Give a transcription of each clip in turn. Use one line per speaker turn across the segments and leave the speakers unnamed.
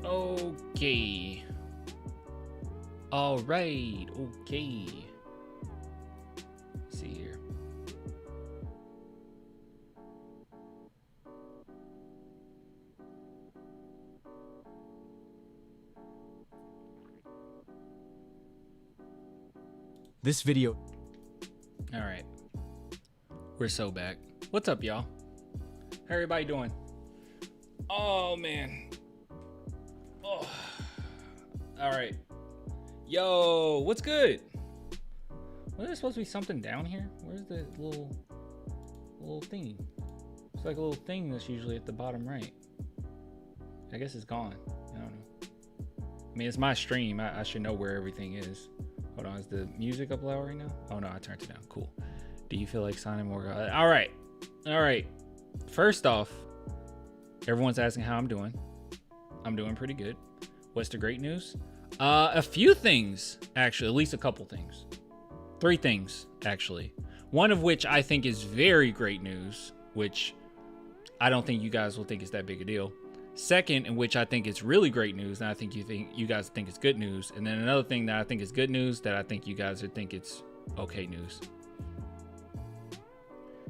Okay. All right. Okay. Let's see here.
This video.
All right. We're so back. What's up, y'all? How everybody doing? Oh, man. Oh. All right. Yo, what's good? Was there supposed to be something down here? Where's the little thingy? It's like a little thing that's usually at the bottom right. I guess it's gone. I don't know. I mean, it's my stream. I should know where everything is. Hold on, is the music up loud right now? Oh no, I turned it down. Cool. Do you feel like signing more? All right. First off, everyone's asking how I'm doing. I'm doing pretty good. What's the great news? A few things, actually, at least a couple things. 3 things, actually. One of which I think is very great news, which I don't think you guys will think is that big a deal. Second, in which I think it's really great news, and I think you guys think it's good news. And then another thing that I think is good news that I think you guys would think it's okay news.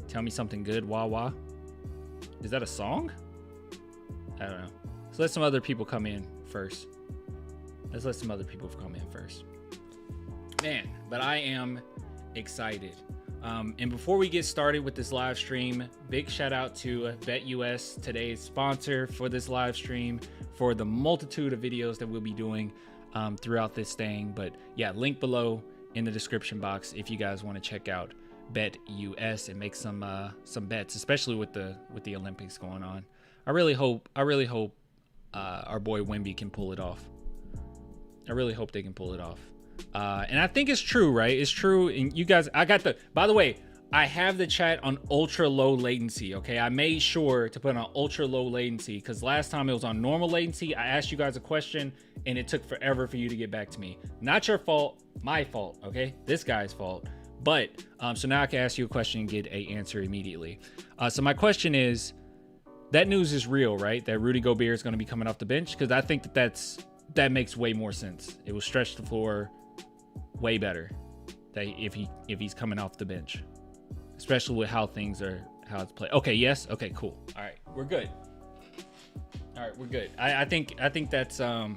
Tell me something good, wah wah. Is that a song? I don't know. Let's let some other people come in first. Man, but I am excited. And before we get started with this live stream, big shout out to BetUS, today's sponsor for this live stream, for the multitude of videos that we'll be doing throughout this thing. But yeah, link below in the description box if you guys want to check out BetUS and make some bets, especially with the Olympics going on. I really hope our boy Wemby can pull it off. I really hope they can pull it off. And I think it's true, right? It's true. And you guys, by the way, I have the chat on ultra low latency. Okay. I made sure to put on ultra low latency because last time it was on normal latency. I asked you guys a question and it took forever for you to get back to me. Not your fault, my fault. Okay. This guy's fault. But, so now I can ask you a question and get an answer immediately. So my question is, that news is real, right? That Rudy Gobert is going to be coming off the bench? Because I think that makes way more sense. It will stretch the floor way better that if he's coming off the bench, especially with how it's played. Okay, yes, okay, cool. All right, we're good. I think that's some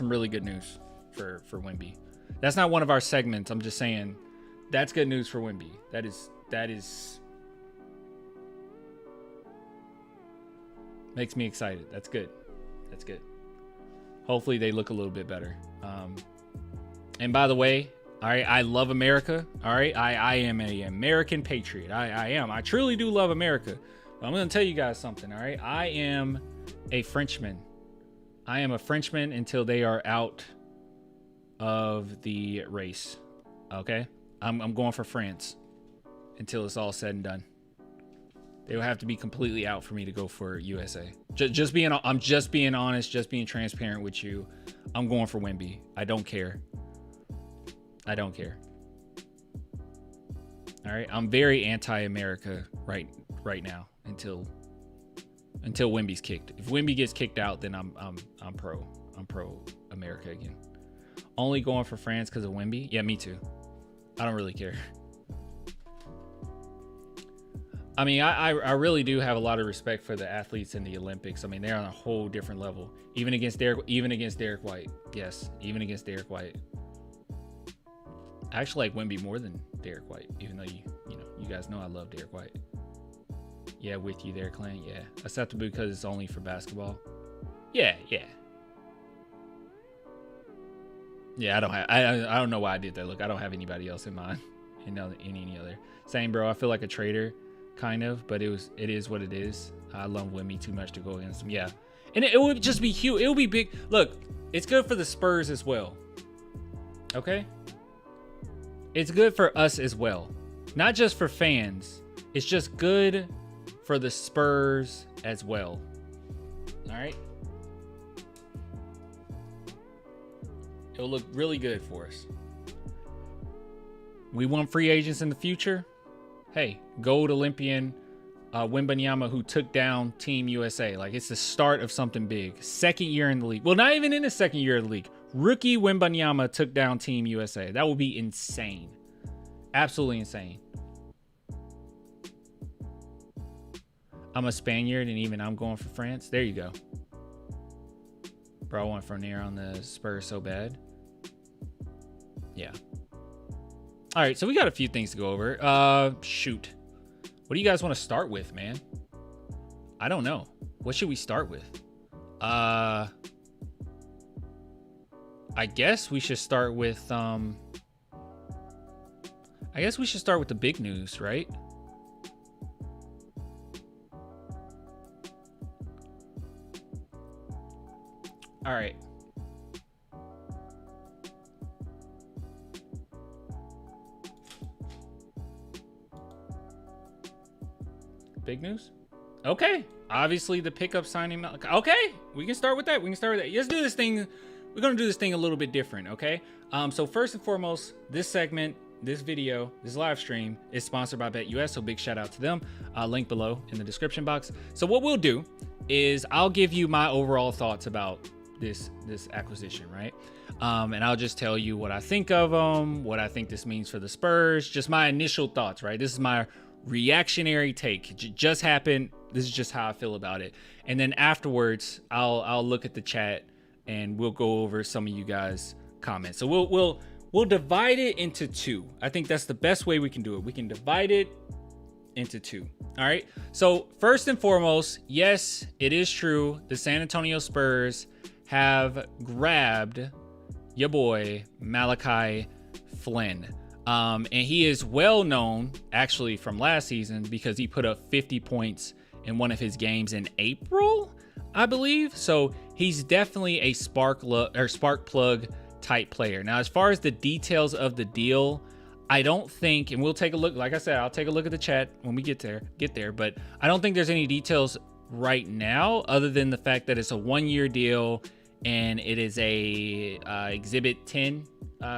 really good news for Wemby. That's not one of our segments. I'm just saying that's good news for Wemby. That is makes me excited. That's good. Hopefully they look a little bit better. And by the way, all right, I love America. All right, I am an American patriot. I am. I truly do love America. But I'm going to tell you guys something. All right, I am a Frenchman. I am a Frenchman until they are out of the race. Okay, I'm going for France until it's all said and done. They will have to be completely out for me to go for USA. I'm just being honest, just being transparent with you. I'm going for Wemby. I don't care. All right, I'm very anti-America right now until Wemby's kicked. If Wemby gets kicked out, then I'm pro America again. Only going for France because of Wemby? Yeah, me too. I don't really care. I mean, I really do have a lot of respect for the athletes in the Olympics. I mean, they're on a whole different level. Even against Derek White. Yes, even against Derek White. I actually like Wemby more than Derek White, even though you guys know I love Derek White. Yeah, with you there, Clint. Yeah, acceptable because it's only for basketball. Yeah. Yeah, I don't know why I did that. Look, I don't have anybody else in mind. Any other. Same, bro. I feel like a traitor. Kind of, but it is what it is. I love Wemby too much to go against him. Yeah, and it would just be huge. It would be big. Look, it's good for the Spurs as well. Okay, it's good for us as well, not just for fans. It's just good for the Spurs as well. All right, it'll look really good for us. We want free agents in the future. Hey, gold Olympian Wembanyama, who took down Team USA. Like, it's the start of something big. Second year in the league. Well, not even in the second year of the league. Rookie Wembanyama took down Team USA. That would be insane. Absolutely insane. I'm a Spaniard, and even I'm going for France. There you go. Bro, I went from there on the Spurs so bad. Yeah. All right, so we got a few things to go over. Shoot. What do you guys want to start with, man? I don't know. What should we start with? I guess we should start with the big news, right? All right. Big news? Okay. Obviously, the pickup signing. Okay. We can start with that. Let's do this thing. We're going to do this thing a little bit different, okay? So first and foremost, this segment, this video, this live stream is sponsored by BetUS, so big shout out to them. Link below in the description box. So what we'll do is I'll give you my overall thoughts about this acquisition, right? And I'll just tell you what I think of them, what I think this means for the Spurs, just my initial thoughts, right? This is my reactionary take. It just happened. This is just how I feel about it. And then afterwards, I'll look at the chat and we'll go over some of you guys' comments. So we'll divide it into two. I think that's the best way we can do it. We can divide it into two. All right. So first and foremost, yes, it is true. The San Antonio Spurs have grabbed your boy Malachi Flynn. And he is well known actually from last season because he put up 50 points in one of his games in April, I believe. So he's definitely a spark plug type player. Now, as far as the details of the deal, I don't think, and we'll take a look, like I said, I'll take a look at the chat when we get there, but I don't think there's any details right now other than the fact that it's a 1-year deal and it is a Exhibit 10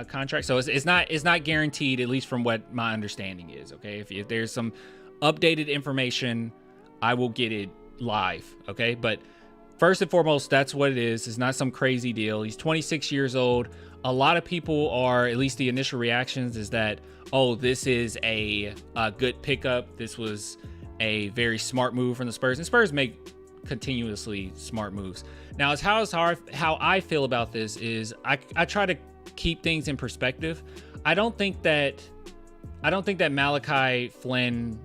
contract. So it's not guaranteed, at least from what my understanding is. Okay. If there's some updated information, I will get it live. Okay. But first and foremost, that's what it is. It's not some crazy deal. He's 26 years old. A lot of people are, at least the initial reactions is that, oh, this is a good pickup. This was a very smart move from the Spurs, and Spurs make continuously smart moves. Now, as how I feel about this is I try to keep things in perspective. I don't think that Malachi Flynn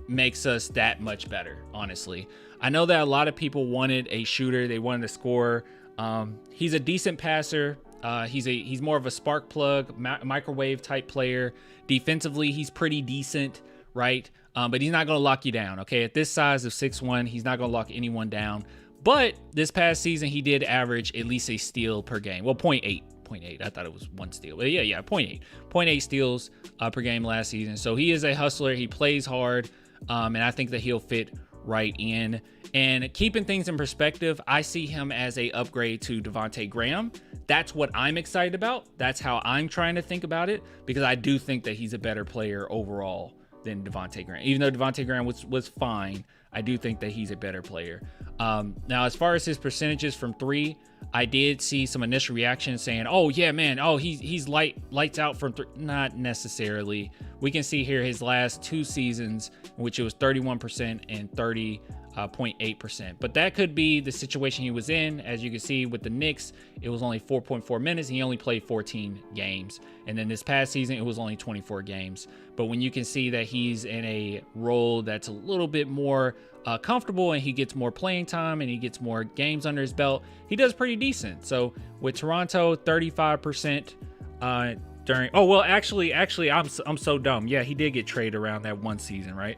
makes us that much better, honestly. I know that a lot of people wanted a shooter. They wanted a scorer. He's a decent passer. He's more of a spark plug, microwave type player. Defensively, he's pretty decent, right? But he's not going to lock you down, okay? At this size of 6'1", he's not going to lock anyone down. But this past season, he did average at least a steal per game. Well, 0.8. I thought it was one steal. But yeah, 0.8 steals per game last season. So he is a hustler. He plays hard, and I think that he'll fit right in. And keeping things in perspective, I see him as a upgrade to Devontae Graham. That's what I'm excited about. That's how I'm trying to think about it, because I do think that he's a better player overall than Devontae Graham. Even though Devontae Graham was fine, I do think that he's a better player. Now, as far as his percentages from three, I did see some initial reactions saying, oh yeah, man, oh he's lights out from three. Not necessarily. We can see here his last 2 seasons, in which it was 31% and 30.8%. But that could be the situation he was in. As you can see with the Knicks, it was only 4.4 minutes. He only played 14 games. And then this past season, it was only 24 games. But when you can see that he's in a role that's a little bit more comfortable and he gets more playing time and he gets more games under his belt, he does pretty decent. So with Toronto, 35% during, oh, well, actually, I'm so dumb. Yeah, he did get traded around that one season, right?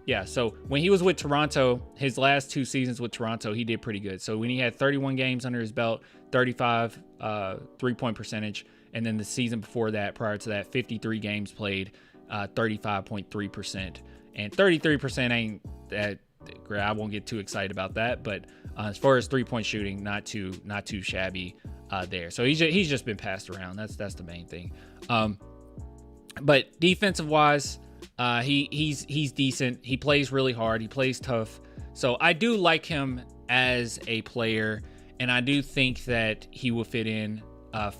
Yeah, so when he was with Toronto, his last 2 seasons with Toronto, he did pretty good. So when he had 31 games under his belt, 35 3-point percentage, and then the season before that, prior to that, 53 games played, 35.3%. And 33% ain't that great. I won't get too excited about that, but as far as 3-point shooting, not too shabby there. So he's just been passed around. That's the main thing. But defensive wise, He's decent. He plays really hard. He plays tough. So I do like him as a player, and I do think that he will fit in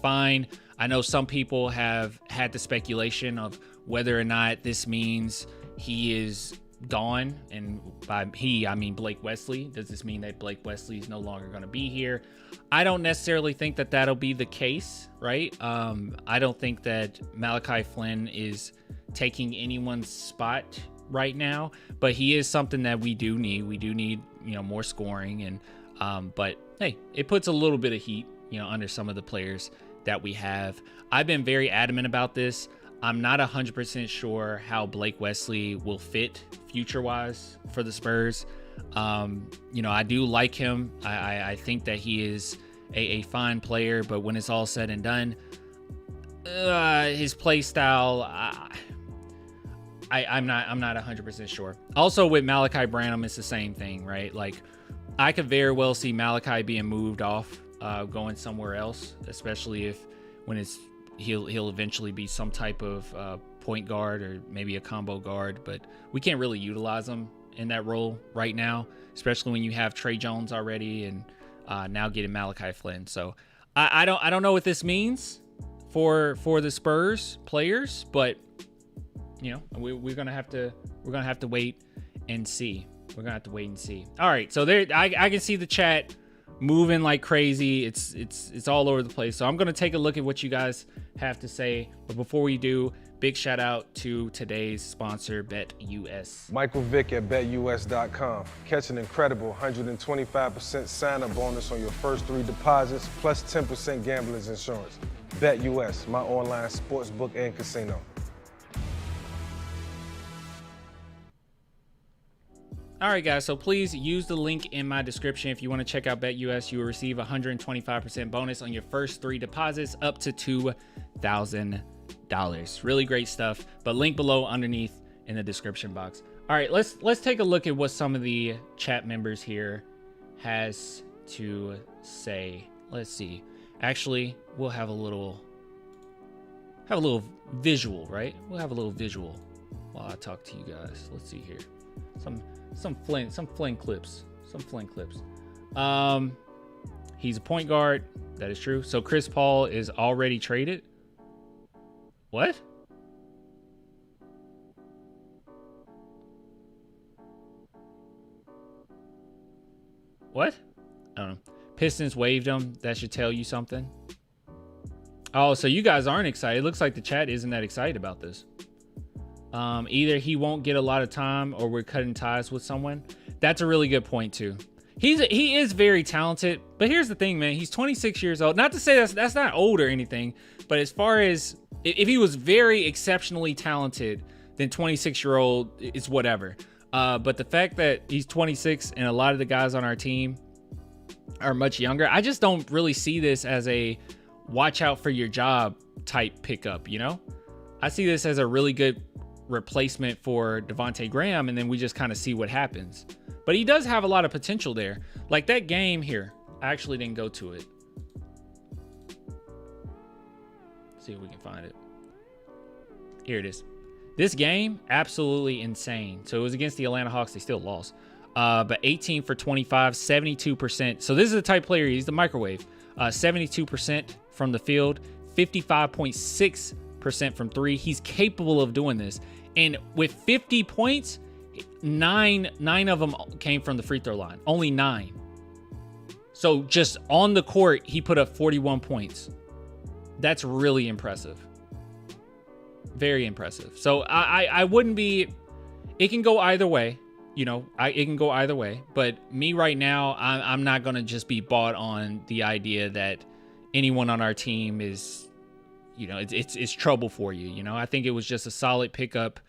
fine. I know some people have had the speculation of whether or not this means he is gone, and by he I mean Blake Wesley. Does this mean that Blake Wesley is no longer going to be here? I don't necessarily think that that'll be the case, right? I don't think that Malachi Flynn is taking anyone's spot right now, but he is something that we do need. We do need, more scoring, and but hey, it puts a little bit of heat, under some of the players that we have. I've been very adamant about this. I'm not 100% sure how Blake Wesley will fit future-wise for the Spurs. I do like him. I think that he is a fine player, but when it's all said and done, his play style, I'm not 100% sure. Also with Malachi Branham, it's the same thing, right? Like, I could very well see Malachi being moved off, going somewhere else, especially when he'll eventually be some type of point guard or maybe a combo guard, but we can't really utilize him in that role right now, especially when you have Trey Jones already and now getting Malachi Flynn. So I don't know what this means for the Spurs players, but we're gonna have to wait and see. We're gonna have to wait and see. All right, so there I can see the chat moving like crazy. It's all over the place. So I'm gonna take a look at what you guys have to say. But before we do, big shout out to today's sponsor, BetUS.
Michael Vick at BetUS.com. Catch an incredible 125% sign-up bonus on your first 3 deposits, plus 10% gambler's insurance. BetUS, my online sportsbook and casino.
All right, guys, so please use the link in my description. If you want to check out BetUS, you will receive a 125% bonus on your first 3 deposits up to $2,000. Really great stuff, but link below underneath in the description box. All right, let's take a look at what some of the chat members here has to say. Let's see. Actually, we'll have a little visual, right? We'll have a little visual while I talk to you guys. Let's see here. Some Flynn clips. He's a point guard. That is true. So Chris Paul is already traded. What? What? I don't know. Pistons waived him. That should tell you something. Oh, so you guys aren't excited. It looks like the chat isn't that excited about this. Either he won't get a lot of time or we're cutting ties with someone. That's a really good point too. He is very talented, but here's the thing, man. He's 26 years old. Not to say that's not old or anything, but as far as if he was very exceptionally talented, then 26-year-old is whatever. But the fact that he's 26 and a lot of the guys on our team are much younger, I just don't really see this as a watch out for your job type pickup, I see this as a really good replacement for Devontae Graham, and then we just kind of see what happens. But he does have a lot of potential there. Like that game here, I actually didn't go to it. Let's see if we can find it. Here it is. This game, absolutely insane. So it was against the Atlanta Hawks. They still lost. But 18 for 25, 72%. So this is the type player, he's the microwave. 72% from the field, 55.6% from 3. He's capable of doing this. And with 50 points, nine of them came from the free throw line. Only 9. So just on the court, he put up 41 points. That's really impressive. Very impressive. So I wouldn't be... It can go either way. It can go either way. But me right now, I'm not going to just be bought on the idea that anyone on our team is... it's trouble for you. I think it was just a solid pickup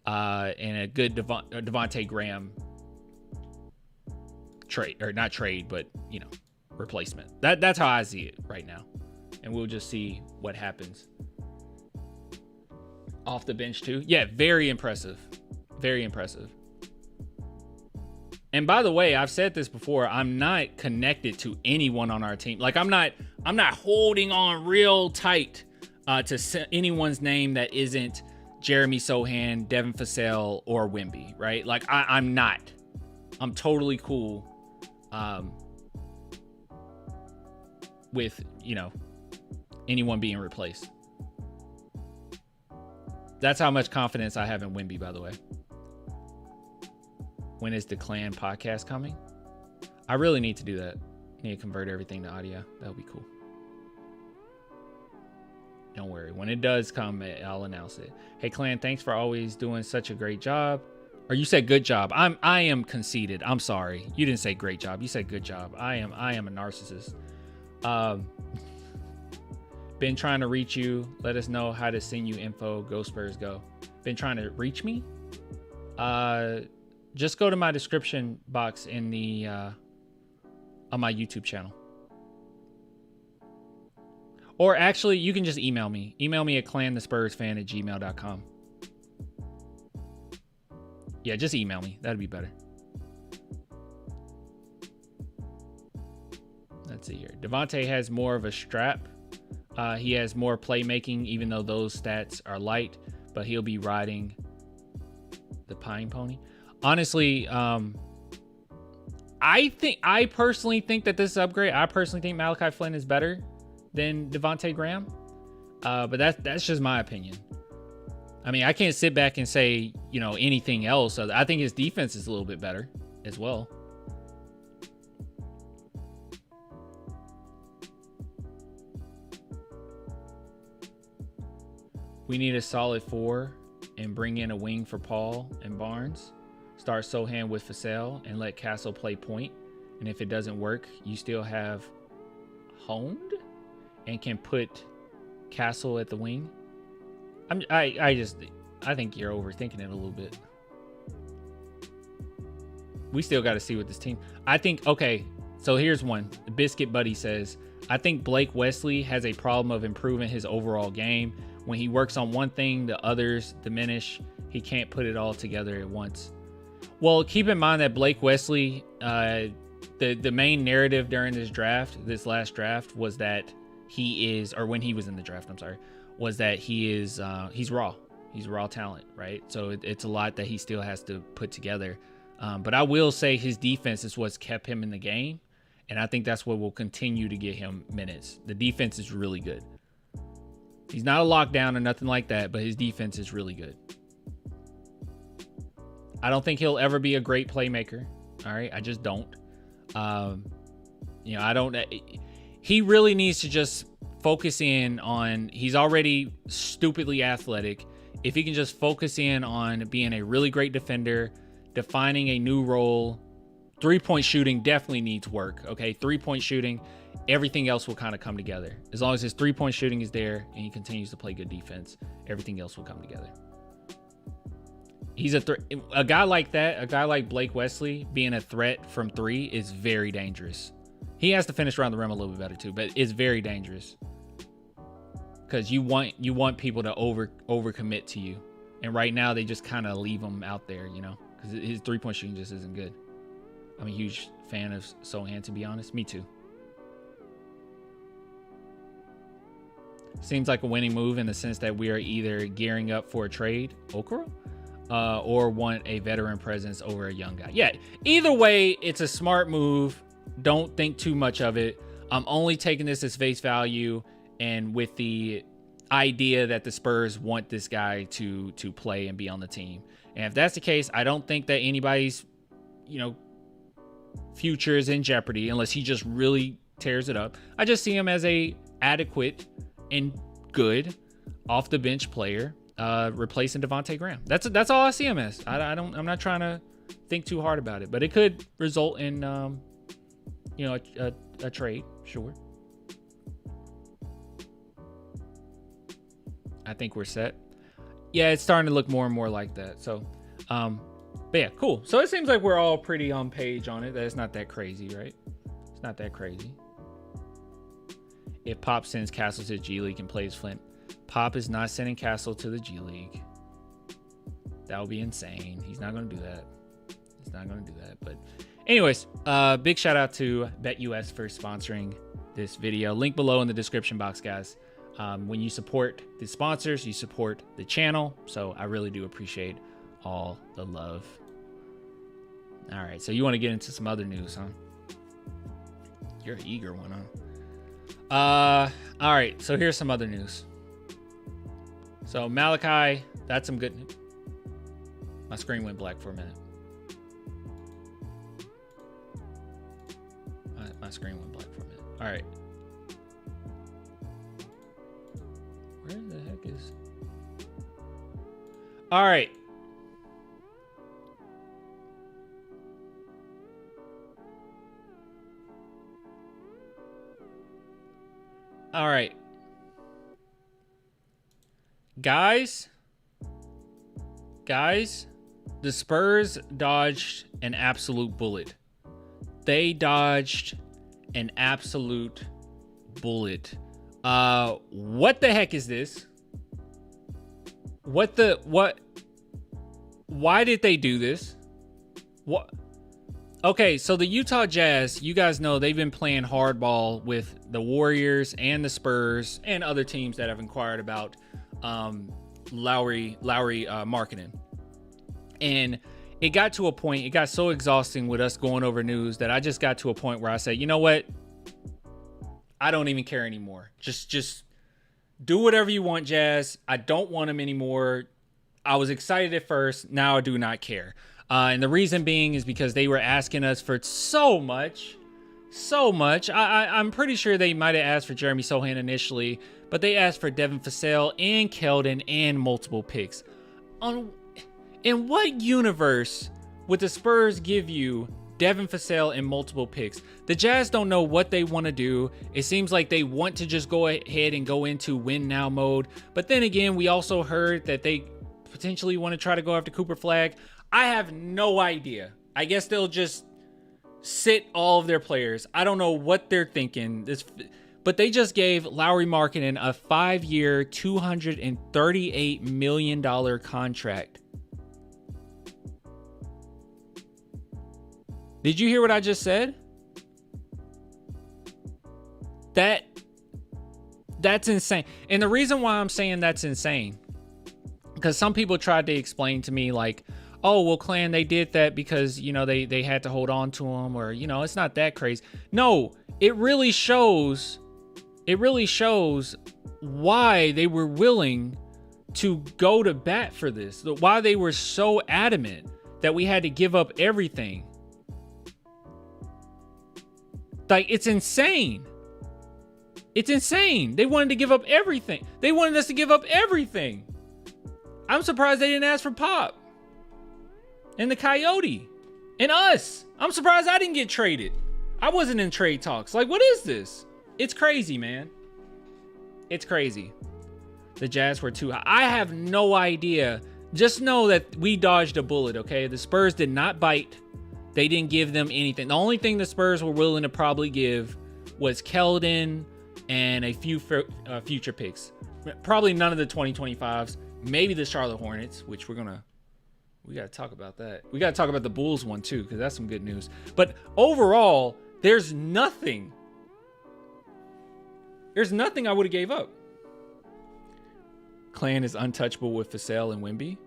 and a good Devontae Graham trade, or not trade, but replacement. That's how I see it right now, and we'll just see what happens. Off the bench too, yeah, very impressive, very impressive. And by the way, I've said this before, I'm not connected to anyone on our team. Like I'm not holding on real tight to anyone's name that isn't Jeremy Sohan, Devin Vassell, or Wemby, right? Like I'm not. I'm totally cool with, you know, anyone being replaced. That's how much confidence I have in Wemby, by the way. When is the Clan podcast coming? I really need to do that. Need to convert everything to audio. That would be cool. Don't worry. When it does come, I'll announce it. Hey, Clan, thanks for always doing such a great job. Or you said good job. I am conceited. I'm sorry. You didn't say great job. You said good job. I am a narcissist. Been trying to reach you. Let us know how to send you info. Go Spurs go. Been trying to reach me? Just go to my description box in the on my YouTube channel. Or actually, you can just email me. Email me at clanthespursfan@gmail.com. Yeah, just email me. That'd be better. Let's see here. Devontae has more of a strap. He has more playmaking, even though those stats are light. But he'll be riding the Pine Pony. Honestly, I personally think that this is upgrade. I personally think Malachi Flynn is better than Devontae Graham. But that's just my opinion. I mean, I can't sit back and say, you know, anything else. I think his defense is a little bit better as well. We need a solid 4 and bring in a wing for Paul and Barnes. Start Sohan with Vassell and let Castle play point. And if it doesn't work, you still have Honed and can put Castle at the wing. I think you're overthinking it a little bit. We still got to see what this team. I think, okay, so here's one. The Biscuit Buddy says, I think Blake Wesley has a problem of improving his overall game. When he works on one thing, the others diminish. He can't put it all together at once. Well, keep in mind that Blake Wesley, the main narrative during this last draft, was that he is, or when he was in the draft, I'm sorry, was that he's raw. He's raw talent, right? So it's a lot that he still has to put together. But I will say his defense is what's kept him in the game. And I think that's what will continue to get him minutes. The defense is really good. He's not a lockdown or nothing like that, but his defense is really good. I don't think he'll ever be a great playmaker. All right. I just don't. You know, I don't. He really needs to just focus in on, he's already stupidly athletic. If he can just focus in on being a really great defender, defining a new role, 3-point shooting definitely needs work. Okay. 3-point shooting, everything else will kind of come together. As long as his 3-point shooting is there and he continues to play good defense, everything else will come together. He's a guy like that, a guy like Blake Wesley being a threat from 3 is very dangerous. He has to finish around the rim a little bit better too, but it's very dangerous because you want people to overcommit to you, and right now they just kind of leave him out there, you know, because his 3-point shooting just isn't good. I'm a huge fan of Sohan, to be honest. Me too. Seems like a winning move in the sense that we are either gearing up for a trade, Okoro, or want a veteran presence over a young guy. Yeah, either way, it's a smart move. Don't think too much of it. I'm only taking this as face value and with the idea that the Spurs want this guy to play and be on the team. And if that's the case, I don't think that anybody's, you know, future is in jeopardy unless he just really tears it up. I just see him as a adequate and good off the bench player, replacing Devontae Graham. That's all I see him as. I'm not trying to think too hard about it, but it could result in you know, a trade, sure. I think we're set. Yeah, it's starting to look more and more like that. So, but yeah, cool. So it seems like we're all pretty on page on it. That it's not that crazy, right? It's not that crazy. If Pop sends Castle to the G League and plays Flint, Pop is not sending Castle to the G League. That would be insane. He's not going to do that. He's not going to do that. But anyways, big shout out to BetUS for sponsoring this video. Link below in the description box, guys. When you support the sponsors, you support the channel. So I really do appreciate all the love. All right, so you want to get into some other news, huh? You're an eager one, huh? All right, so here's some other news. So Malachi, that's some good news. My screen went black for a minute. My screen went black for a minute. All right. Where the heck is... All right. All right. Guys, the Spurs dodged an absolute bullet. They dodged an absolute bullet. What the heck is this? What? Why did they do this? What? Okay, so the Utah Jazz, you guys know they've been playing hardball with the Warriors and the Spurs and other teams that have inquired about Lauri Markkanen. And it got to a point, it got so exhausting with us going over news that I just got to a point where I said, you know what? I don't even care anymore. Just do whatever you want, Jazz. I don't want him anymore. I was excited at first. Now I do not care. And the reason being is because they were asking us for so much. I'm pretty sure they might have asked for Jeremy Sohan initially, but they asked for Devin Vassell and Keldon and multiple picks. In what universe would the Spurs give you Devin Vassell and multiple picks? The Jazz don't know what they want to do. It seems like they want to just go ahead and go into win now mode. But then again, we also heard that they potentially want to try to go after Cooper Flagg. I have no idea. I guess they'll just sit all of their players. I don't know what they're thinking. But they just gave Lauri Markkanen a 5-year, $238 million contract. Did you hear what I just said? That's insane. And the reason why I'm saying that's insane, because some people tried to explain to me like, oh, well, Clan, they did that because, you know, they had to hold on to him, or, you know, it's not that crazy. No, it really shows why they were willing to go to bat for this, why they were so adamant that we had to give up everything. Like, it's insane. It's insane. They wanted to give up everything. They wanted us to give up everything. I'm surprised they didn't ask for Pop and the Coyote and us. I'm surprised I didn't get traded. I wasn't in trade talks. Like, what is this? It's crazy, man. It's crazy. The Jazz were too high. I have no idea. Just know that we dodged a bullet, okay? The Spurs did not bite. They didn't give them anything. The only thing the Spurs were willing to probably give was Keldon and a few future picks. Probably none of the 2025s. Maybe the Charlotte Hornets, which we got to talk about that. We got to talk about the Bulls one too, because that's some good news. But overall, there's nothing I would have gave up. Clan is untouchable with Vassell and Wemby.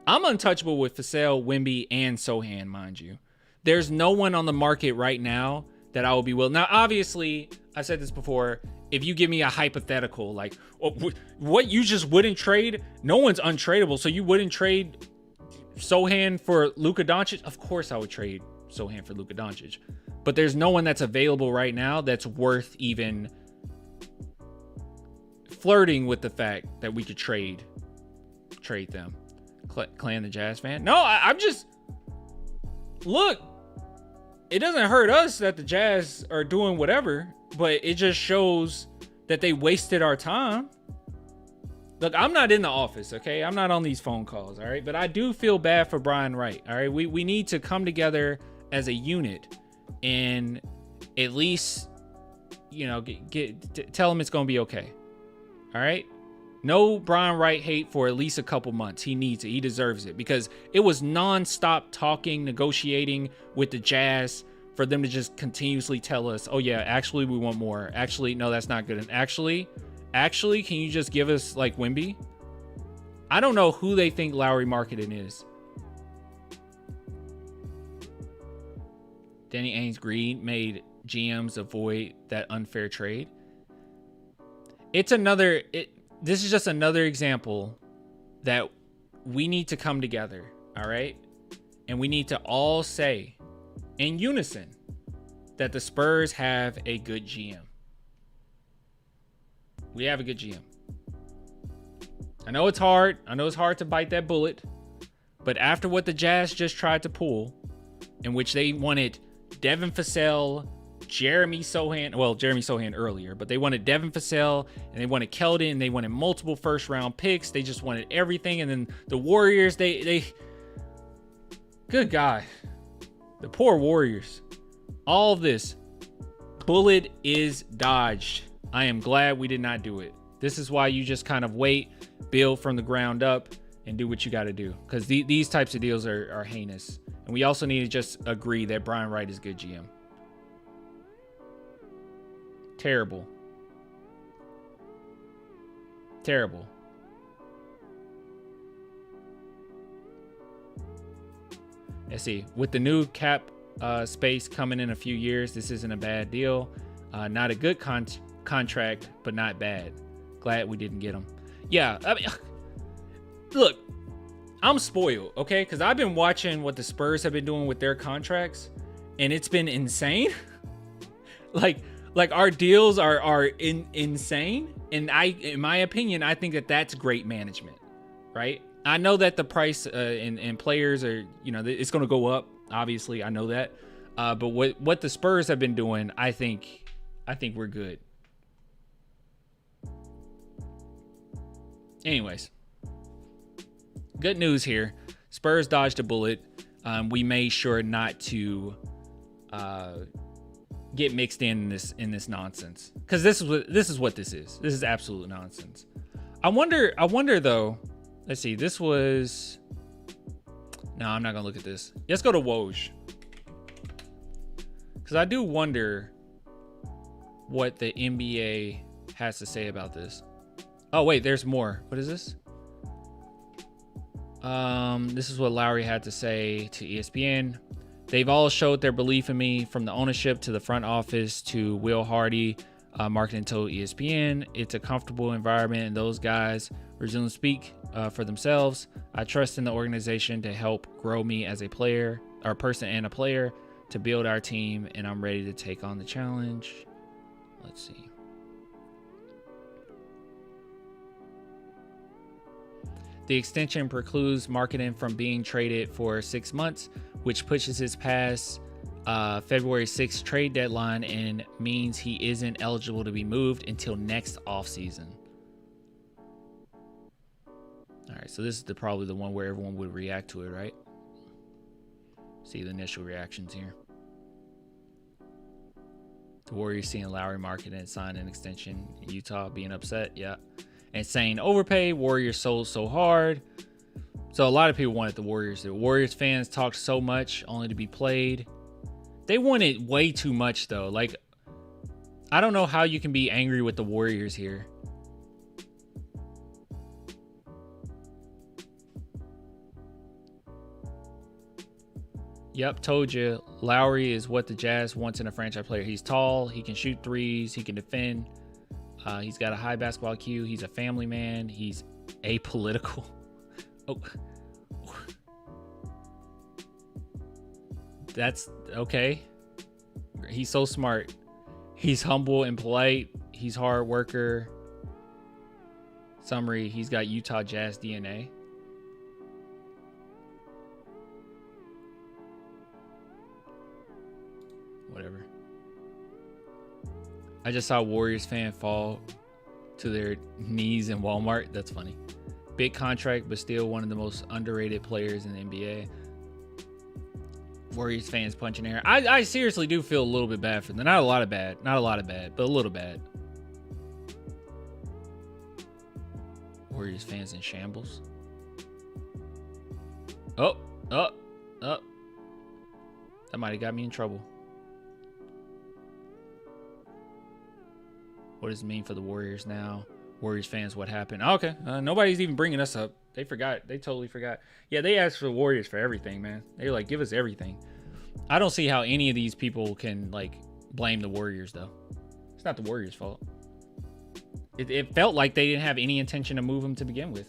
I'm untouchable with Vassell, Wemby, and Sohan, mind you. There's no one on the market right now that I will be willing. Now, obviously, I said this before. If you give me a hypothetical, like, what, you just wouldn't trade? No one's untradeable, so you wouldn't trade Sohan for Luka Doncic? Of course I would trade Sohan for Luka Doncic. But there's no one that's available right now that's worth even flirting with the fact that we could trade them. Clan the Jazz fan? No, I'm just... Look, it doesn't hurt us that the Jazz are doing whatever, but it just shows that they wasted our time. Look, I'm not in the office, okay? I'm not on these phone calls, all right? But I do feel bad for Brian Wright, all right? We need to come together as a unit and at least, you know, tell him it's going to be okay, all right? No Brian Wright hate for at least a couple months. He needs it. He deserves it because it was nonstop talking, negotiating with the Jazz for them to just continuously tell us, oh yeah, actually we want more. Actually, no, that's not good. And actually, can you just give us like Wemby? I don't know who they think Lauri Markkanen is. Danny Ainge-Greene made GMs avoid that unfair trade. This is just another example that we need to come together, all right? And we need to all say in unison that the Spurs have a good GM. We have a good GM. I know it's hard. I know it's hard to bite that bullet. But after what the Jazz just tried to pull, in which they wanted Devin Vassell, Jeremy Sohan earlier, but they wanted Devin Vassell and they wanted Keldon and they wanted multiple first round picks. They just wanted everything. And then the Warriors, they good God, the poor Warriors, all of this bullet is dodged. I am glad we did not do it. This is why you just kind of wait, build from the ground up, and do what you got to do. Because these types of deals are heinous. And we also need to just agree that Brian Wright is good GM. Terrible. Terrible. Let's see. With the new cap space coming in a few years, this isn't a bad deal. Not a good contract, but not bad. Glad we didn't get him. Yeah, I mean, look, I'm spoiled, okay? Because I've been watching what the Spurs have been doing with their contracts, and it's been insane. like our deals are insane, and in my opinion, I think that that's great management, right? I know that the price and players are, it's going to go up. Obviously, I know that. But what the Spurs have been doing, I think we're good. Anyways, good news here. Spurs dodged a bullet. We made sure not to get mixed in this nonsense, because this is what this is. This is absolute nonsense. I wonder though. Let's see. This was. No, I'm not gonna look at this. Let's go to Woj, because I do wonder what the NBA has to say about this. Oh wait, there's more. What is this? This is what Lauri had to say to ESPN. They've all showed their belief in me, from the ownership to the front office to Will Hardy. Marketing told ESPN, it's a comfortable environment and those guys resume speak for themselves. I trust in the organization to help grow me as a player, or person and a player, to build our team, and I'm ready to take on the challenge. Let's see. The extension precludes Markkanen from being traded for 6 months, which pushes his past February 6th trade deadline and means he isn't eligible to be moved until next offseason. All right, so this is probably the one where everyone would react to it, right? See the initial reactions here. The Warriors seeing Lauri Markkanen sign an extension in Utah, being upset, yeah. And saying overpay, Warriors sold so hard. So a lot of people wanted the Warriors. The Warriors fans talked so much only to be played. They wanted way too much though. Like, I don't know how you can be angry with the Warriors here. Yep, told you. Lauri is what the Jazz wants in a franchise player. He's tall, he can shoot threes, he can defend. He's got a high basketball IQ. He's a family man. He's apolitical. Oh, that's okay. He's so smart. He's humble and polite. He's hard worker. Summary, he's got Utah Jazz DNA. Whatever. I just saw a Warriors fan fall to their knees in Walmart. That's funny. Big contract, but still one of the most underrated players in the NBA. Warriors fans punching air. I seriously do feel a little bit bad for them. Not a lot of bad, but a little bad. Warriors fans in shambles. Oh. That might have got me in trouble. What does it mean for the Warriors now? Warriors fans, what happened? Oh, okay, nobody's even bringing us up. They forgot. They totally forgot. Yeah, they asked for the Warriors for everything, man. They're like, give us everything. I don't see how any of these people can, like, blame the Warriors, though. It's not the Warriors' fault. It felt like they didn't have any intention to move him to begin with.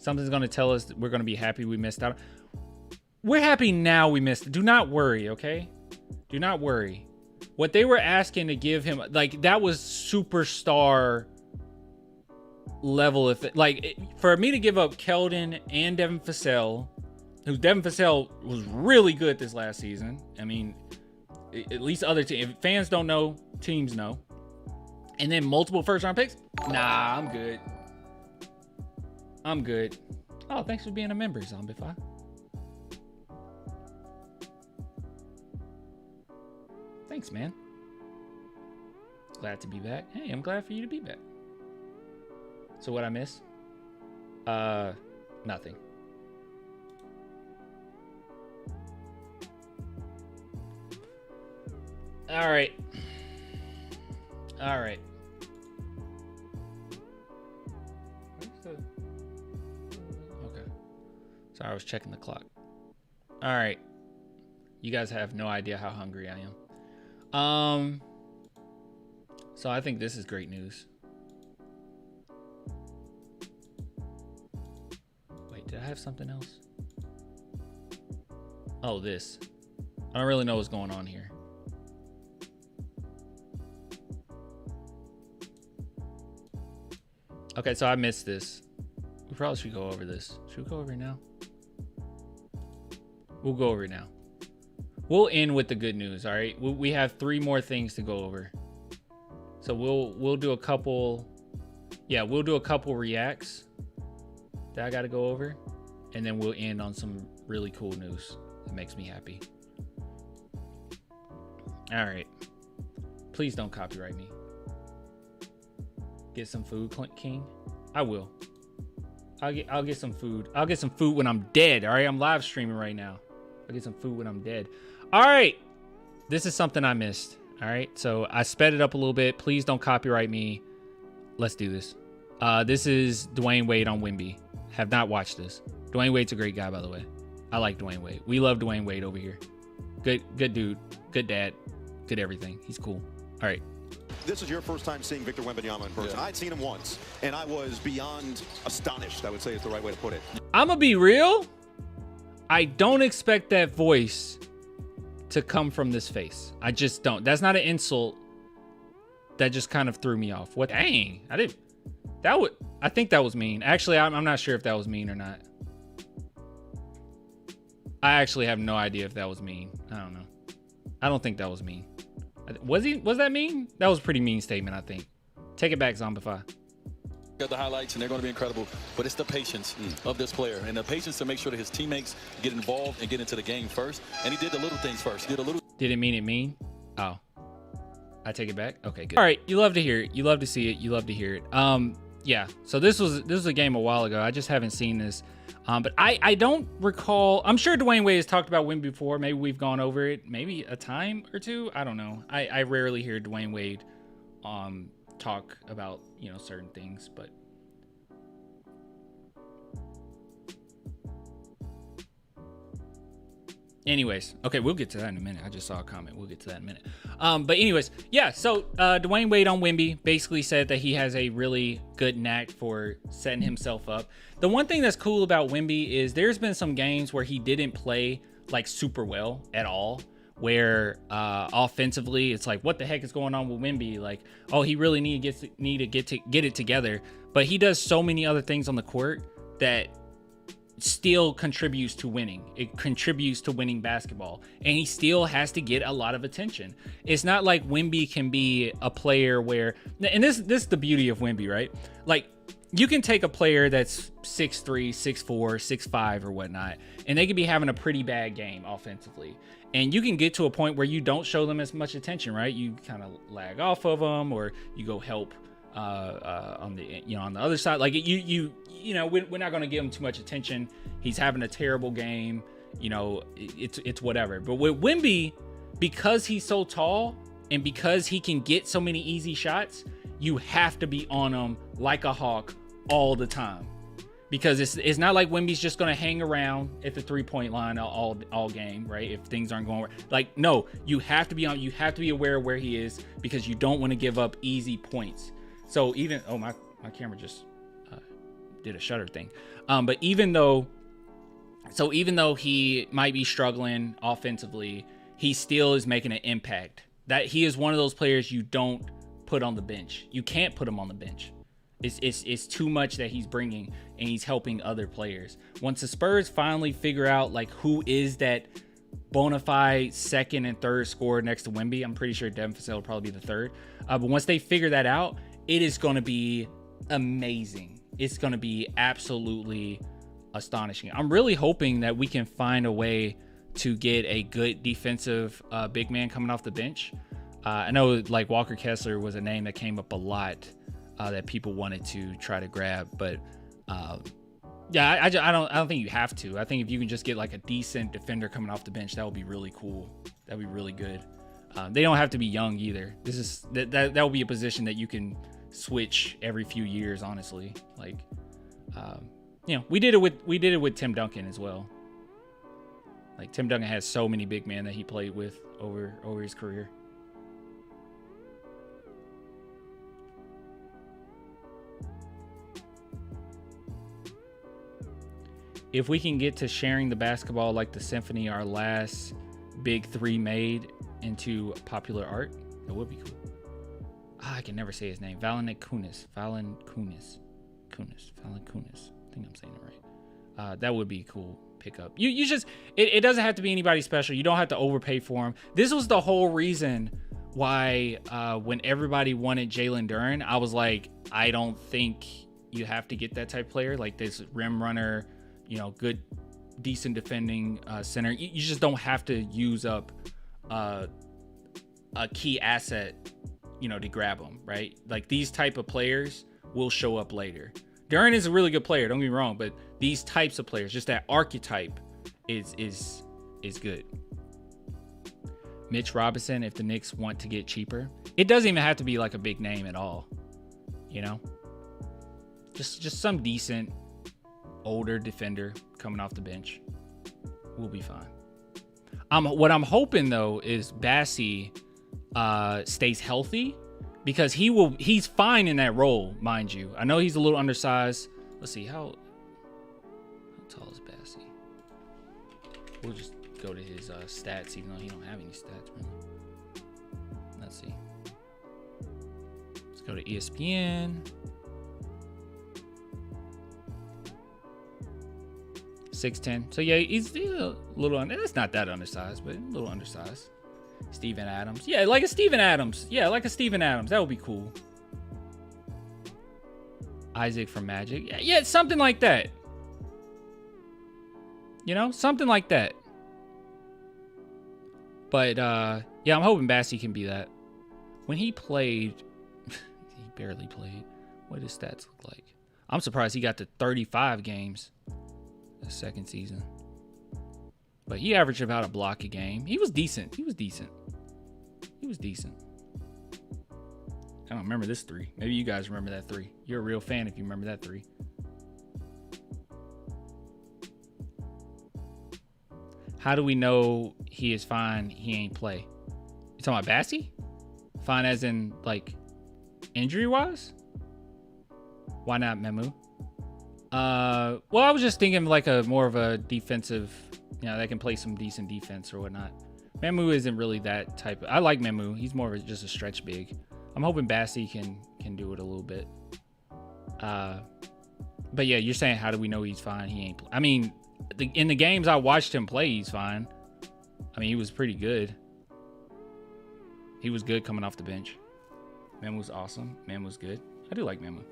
Something's going to tell us that we're going to be happy we missed out. We're happy now we missed. Do not worry, okay? Do not worry. What they were asking to give him, like, that was superstar level. For me to give up Keldon and Devin Vassell, who Devin Vassell was really good this last season. I mean, at least other teams. If fans don't know, teams know. And then multiple first-round picks? Nah, I'm good. I'm good. Oh, thanks for being a member, Zombify. Thanks, man. Glad to be back. Hey, I'm glad for you to be back. So what I miss? Nothing. All right. All right. Okay. Sorry, I was checking the clock. All right. You guys have no idea how hungry I am. So I think this is great news. Wait, did I have something else? Oh, this. I don't really know what's going on here. Okay, so I missed this. We probably should go over this. Should we go over it now? We'll go over it now. We'll end with the good news, all right? We have 3 more things to go over. So we'll do a couple. Yeah, we'll do a couple reacts that I got to go over, and then we'll end on some really cool news that makes me happy. All right. Please don't copyright me. Get some food, King. I will. I'll get some food. I'll get some food when I'm dead. All right, I'm live streaming right now. I'll get some food when I'm dead. All right, this is something I missed. All right, so I sped it up a little bit. Please don't copyright me. Let's do this. This is Dwayne Wade on Wemby. Have not watched this. Dwayne Wade's a great guy, by the way. I like Dwayne Wade. We love Dwayne Wade over here. Good dude. Good dad. Good everything. He's cool. All right.
This is your first time seeing Victor Wembanyama in person. Yeah. I'd seen him once, and I was beyond astonished, I would say is the right way to put it.
I'm going to be real. I don't expect that voice to come from this face. I just don't. That's not an insult. That just kind of threw me off. What? Dang. I think that was mean. Actually, I'm not sure if that was mean or not. I actually have no idea if that was mean. I don't know. I don't think that was mean. Was that mean? That was a pretty mean statement, I think. Take it back, Zombify.
Got the highlights, and they're going to be incredible. But it's the patience of this player, and the patience to make sure that his teammates get involved and get into the game first. And he did the little things first.
Did it mean it mean? Oh, I take it back. Okay, good. All right, you love to hear it. You love to see it. You love to hear it. Yeah. So this was a game a while ago. I just haven't seen this. But I don't recall. I'm sure Dwayne Wade has talked about Wemby before. Maybe we've gone over it maybe a time or two. I don't know. I rarely hear Dwayne Wade talk about, certain things, but anyways, okay, we'll get to that in a minute. I just saw a comment. We'll get to that in a minute. But anyways, yeah, so Dwayne Wade on Wemby basically said that he has a really good knack for setting himself up. The one thing that's cool about Wemby is there's been some games where he didn't play like super well at all, where offensively it's like, what the heck is going on with Wemby? Like, oh, he really need to get it together. But he does so many other things on the court that still contributes to winning. It contributes to winning basketball, and he still has to get a lot of attention. It's not like Wemby can be a player where, and this is the beauty of Wemby, right? Like, you can take a player that's 6'3", 6'4", 6'5", or whatnot, and they could be having a pretty bad game offensively. And you can get to a point where you don't show them as much attention, right? You kind of lag off of them, or you go help on the other side. Like we're not going to give him too much attention. He's having a terrible game. It's whatever. But with Wemby, because he's so tall, And because he can get so many easy shots, you have to be on him like a hawk all the time. Because it's not like Wemby's just going to hang around at the 3-point line all game, right? If things aren't going right. Like, no, you have to be on. You have to be aware of where he is because you don't want to give up easy points. So even, oh, my camera just did a shutter thing. But even though he might be struggling offensively, he still is making an impact. That he is one of those players you don't put on the bench. You can't put him on the bench. It's too much that he's bringing, and he's helping other players. Once the Spurs finally figure out like who is that bona fide second and third scorer next to Wemby, I'm pretty sure Devin Vassell will probably be the third. But once they figure that out, it is going to be amazing. It's going to be absolutely astonishing. I'm really hoping that we can find a way to get a good defensive big man coming off the bench. I know like Walker Kessler was a name that came up a lot. That people wanted to try to grab, but yeah, I don't think you have to. I think if you can just get like a decent defender coming off the bench, that would be really cool. That'd be really good. They don't have to be young either. That will be a position that you can switch every few years. Honestly, like we did it with Tim Duncan as well. Like Tim Duncan has so many big men that he played with over his career. If we can get to sharing the basketball like the symphony our last big three made into popular art, that would be cool. I can never say his name. Valanciunas. I think I'm saying it right. That would be a cool pickup. You just it doesn't have to be anybody special. You don't have to overpay for him. This was the whole reason why when everybody wanted Jalen Duren, I was like, I don't think you have to get that type of player, like this rim runner, good, decent defending center. You just don't have to use up a key asset, to grab them, right? Like these type of players will show up later. Duren is a really good player, don't get me wrong, but these types of players, just that archetype is good. Mitch Robinson, if the Knicks want to get cheaper, it doesn't even have to be like a big name at all, just some decent older defender coming off the bench. We'll be fine. What I'm hoping though is Bassie stays healthy, because he's fine in that role, mind you. I know he's a little undersized. Let's see, how tall is Bassie? We'll just go to his stats, even though he don't have any stats really. Let's see. Let's go to ESPN. 6'10". So yeah, he's a little it's not that undersized, but a little undersized. Steven Adams. Yeah, like a Steven Adams. That would be cool. Isaac from Magic. Yeah, something like that. Something like that. But yeah, I'm hoping Bassie can be that. When he played, he barely played. What did his stats look like? I'm surprised he got to 35 games the second season. But he averaged about a block a game. He was decent. I don't remember this three. Maybe you guys remember that three. You're a real fan if you remember that three. How do we know he is fine? He ain't play. You talking about Bassie? Fine as in like injury wise? Why not Memu? Well, I was just thinking like more of a defensive, that can play some decent defense or whatnot. Memu isn't really that type. I like Memu. He's more of just a stretch big. I'm hoping Bassie can do it a little bit. But yeah, you're saying how do we know he's fine? He ain't. I mean, in the games I watched him play, he's fine. I mean, he was pretty good. He was good coming off the bench. Memu's awesome. Memu's good. I do like Memu.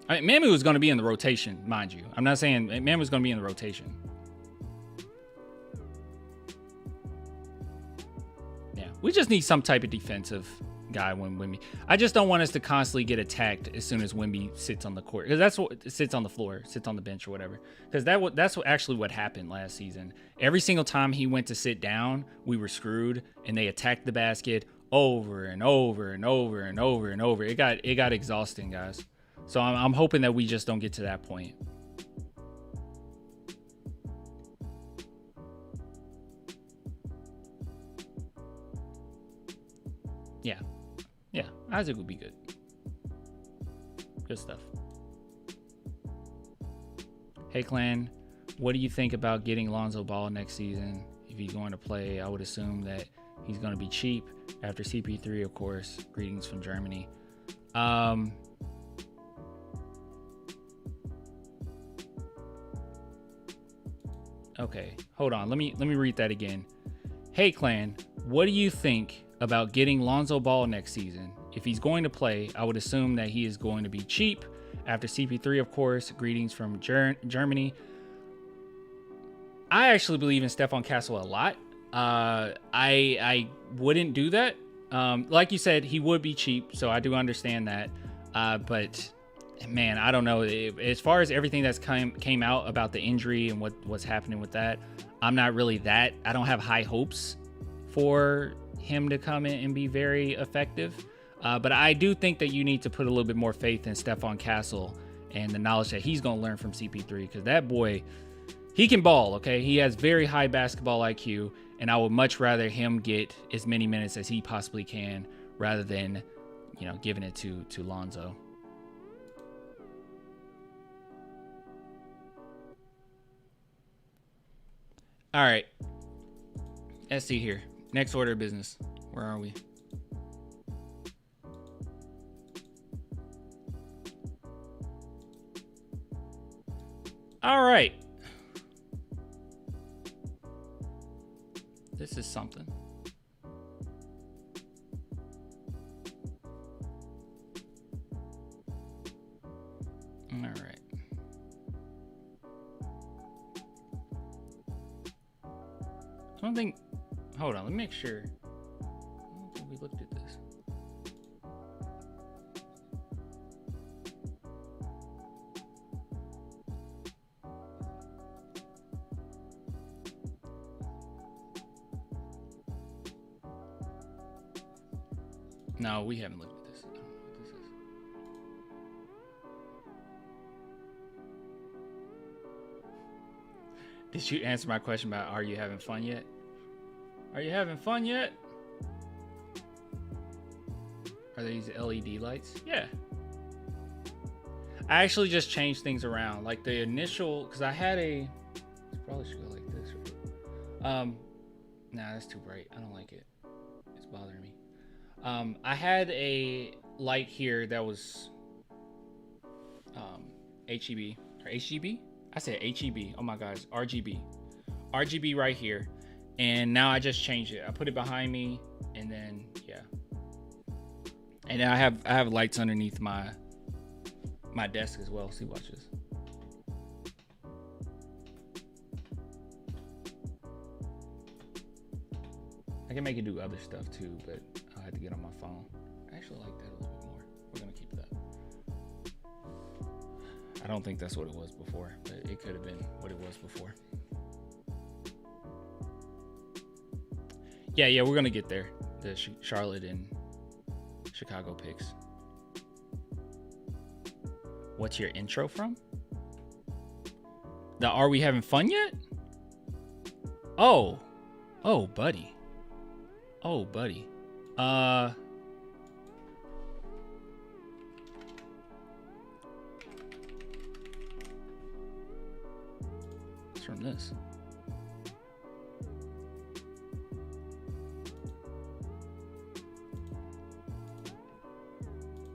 I mean, Memu is going to be in the rotation, mind you. I'm not saying Memu's going to be in the rotation. Yeah, we just need some type of defensive guy when Wemby. I just don't want us to constantly get attacked as soon as Wemby sits on the court, because that's what sits on the floor, sits on the bench or whatever. Because that's actually what happened last season. Every single time he went to sit down, we were screwed, and they attacked the basket over and over and over and over and over. It got exhausting, guys. So I'm hoping that we just don't get to that point. Yeah, Isaac would be good. Good stuff. Hey, Clan, what do you think about getting Lonzo Ball next season? If he's going to play, I would assume that he's going to be cheap after CP3, of course. Greetings from Germany. Okay, hold on. Let me read that again. Hey, Clan, what do you think about getting Lonzo Ball next season? If he's going to play, I would assume that he is going to be cheap after CP3, of course. Greetings from Germany. I actually believe in Stephon Castle a lot. I wouldn't do that. Like you said, he would be cheap, so I do understand that. But man, I don't know. As far as everything that's came out about the injury and what's happening with that, I'm not really that. I don't have high hopes for him to come in and be very effective. But I do think that you need to put a little bit more faith in Stephon Castle and the knowledge that he's going to learn from CP3, because that boy, he can ball, okay? He has very high basketball IQ, and I would much rather him get as many minutes as he possibly can rather than, you know, giving it to Lonzo. All right. Let's see here. Next order of business. Where are we? All right. This is something. All right. I don't think. Hold on. Let me make sure. I don't think we looked at this. No, we haven't looked at this. I don't know what this is. Did you answer my question about are you having fun yet? Are you having fun yet? Are these LED lights? Yeah. I actually just changed things around. Like the initial, because I had a, probably should go like this. Right? Nah, that's too bright. I don't like it. It's bothering me. I had a light here that was HEB or HGB. I said HEB. Oh my gosh, RGB. RGB right here. And now I just changed it. I put it behind me, and then yeah. And then I have lights underneath my desk as well. See, watch this. I can make it do other stuff too, but I'll have to get on my phone. I actually like that a little bit more. We're gonna keep that. I don't think that's what it was before, but it could have been what it was before. Yeah, we're gonna get there. The Charlotte and Chicago picks. What's your intro from? The Are We Having Fun Yet? Oh, buddy. Oh, buddy. It's from this.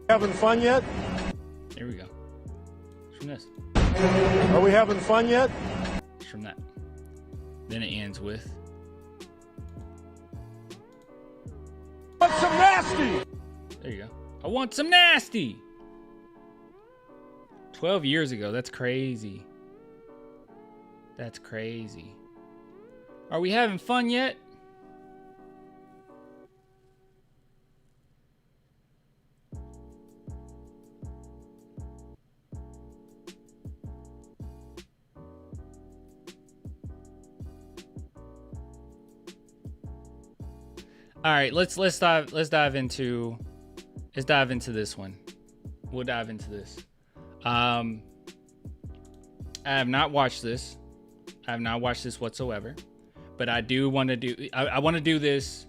Having fun yet?
Here we go. It's from this.
Are we having fun yet?
It's from that. Then it ends with.
Want some nasty?
There you go. I want some nasty. 12 years ago. That's crazy. That's crazy. Are we having fun yet? All right, let's dive into this one. We'll dive into this. I have not watched this. I have not watched this whatsoever, but I do want to do. I want to do this.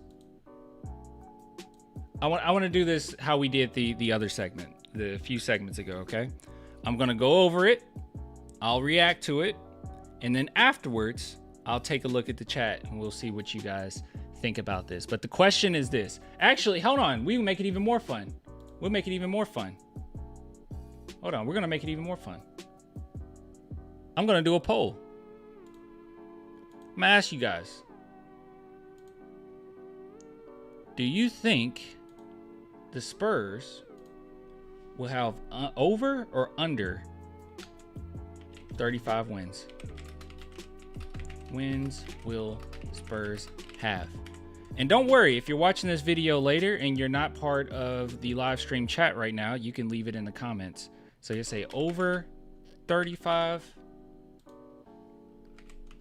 I want to do this how we did the other segment, the few segments ago. Okay, I'm gonna go over it. I'll react to it, and then afterwards, I'll take a look at the chat and we'll see what you guys think about this. But the question is this. Actually, hold on. We will make it even more fun. We'll make it even more fun. Hold on. We're gonna make it even more fun. I'm gonna do a poll. I'm gonna ask you guys. Do you think the Spurs will have over or under 35 wins? Wins will Spurs have? And don't worry, if you're watching this video later and you're not part of the live stream chat right now, you can leave it in the comments. So you say over 35,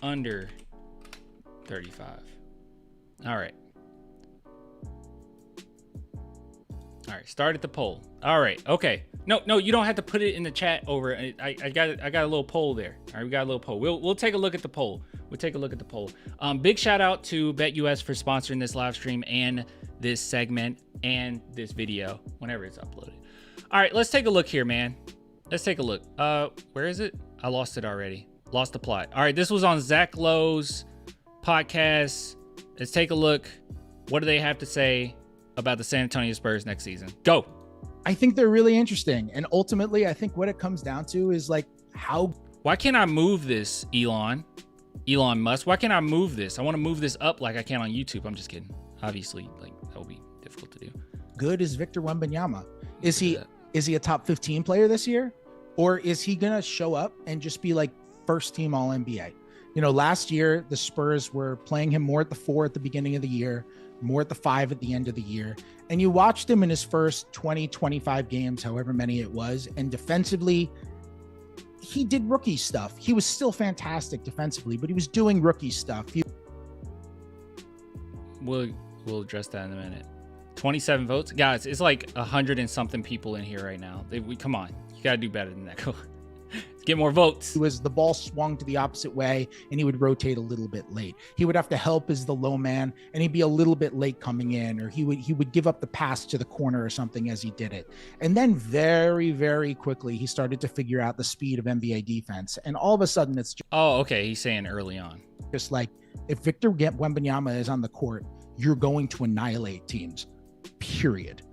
under 35. All right. All right, start at the poll. All right, okay. No, you don't have to put it in the chat over. I got a little poll there. All right, we got a little poll. We'll take a look at the poll. Big shout out to BetUS for sponsoring this live stream and this segment and this video whenever it's uploaded. All right, let's take a look here, man. Let's take a look. Where is it? I lost it already. Lost the plot. All right, this was on Zach Lowe's podcast. Let's take a look. What do they have to say about the San Antonio Spurs next season? Go.
I think they're really interesting. And ultimately, I think what it comes down to is like how.
Why can't I move this, Elon Musk? Why can't I move this? I want to move this up like I can on YouTube. I'm just kidding. Obviously, like that will be difficult to do.
Good is Victor Wembanyama? Is he a top 15 player this year? Or is he going to show up and just be like first team all NBA? You know, last year, the Spurs were playing him more at the 4 at the beginning of the year, more at the 5 at the end of the year. And you watched him in his first 20, 25 games, however many it was. And defensively, he did rookie stuff. He was still fantastic defensively, but he was doing rookie stuff.
We'll address that in a minute. 27 votes. Guys, it's like 100 and something people in here right now. Come on. You got to do better than that. Get more votes.
It was the ball swung to the opposite way and he would rotate a little bit late. He would have to help as the low man and he'd be a little bit late coming in, or he would give up the pass to the corner or something as he did it. And then very, very quickly, he started to figure out the speed of NBA defense. And all of a sudden it's just,
okay. He's saying early on.
Just like if Victor Wembanyama is on the court, you're going to annihilate teams, period.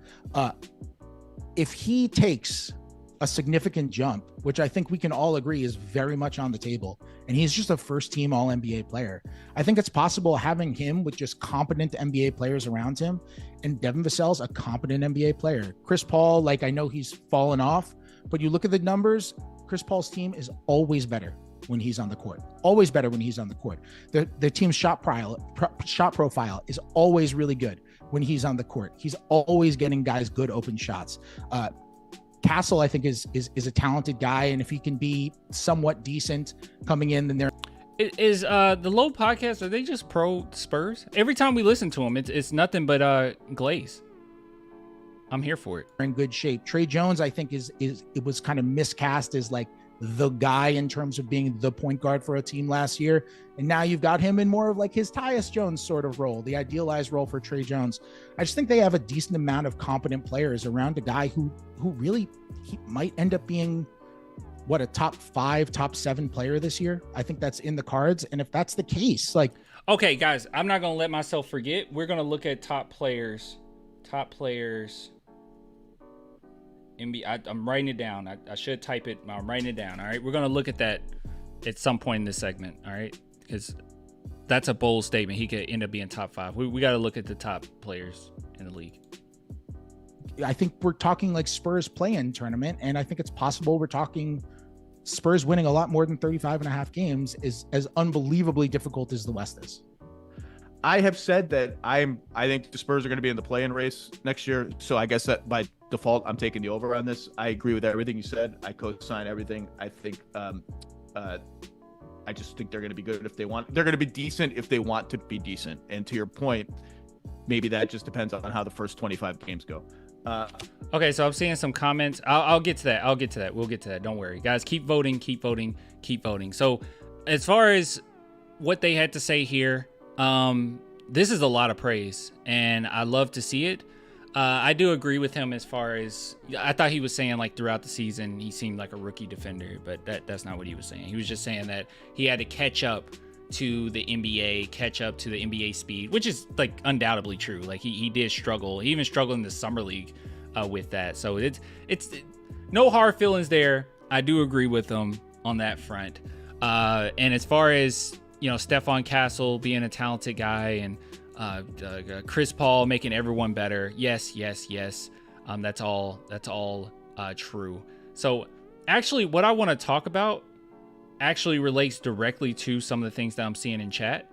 If he takes a significant jump, which I think we can all agree is very much on the table, and he's just a first team all NBA player, I think it's possible having him with just competent NBA players around him, and Devin Vassell's a competent NBA player. Chris Paul, like, I know he's fallen off, but you look at the numbers, Chris Paul's team is always better when he's on the court. Always better when he's on the court. The team's shot profile is always really good when he's on the court. He's always getting guys good open shots. Castle, I think, is a talented guy, and if he can be somewhat decent coming in, then they're.
Is the Lowe podcast, are they just pro Spurs? Every time we listen to them, it's nothing but glaze. I'm here for it.
In good shape. Trey Jones, I think, it was kind of miscast as like the guy in terms of being the point guard for a team last year, and now you've got him in more of like his Tyus Jones sort of role, the idealized role for Trey Jones. I just think they have a decent amount of competent players around a guy who really, he might end up being a top 5, top 7 player this year. I think that's in the cards, and if that's the case, like,
okay, guys, I'm not gonna let myself forget. We're gonna look at top players. I'm writing it down. I should type it. I'm writing it down. All right. We're going to look at that at some point in this segment. All right. Because that's a bold statement. He could end up being top 5. We got to look at the top players in the league.
I think we're talking like Spurs play-in tournament. And I think it's possible we're talking Spurs winning a lot more than 35 and a half games is as unbelievably difficult as the West is.
I have said that I think the Spurs are going to be in the play-in race next year. So I guess that by default, I'm taking the over on this. I agree with everything you said. I co-sign everything. I think, I just think they're going to be good if they want. They're going to be decent if they want to be decent. And to your point, maybe that just depends on how the first 25 games go.
Okay, so I'm seeing some comments. I'll get to that. We'll get to that. Don't worry, guys. Keep voting. So, as far as what they had to say here, this is a lot of praise, and I love to see it. I do agree with him as far as I thought he was saying like throughout the season he seemed like a rookie defender, but that's not what he was saying. He was just saying that he had to catch up to the NBA, catch up to the NBA speed, which is like undoubtedly true. Like he did struggle. He even struggled in the summer league with that. So it's no hard feelings there. I do agree with him on that front. And as far as, you know, Stephon Castle being a talented guy and Chris Paul making everyone better. Yes. That's all true. So actually what I want to talk about actually relates directly to some of the things that I'm seeing in chat.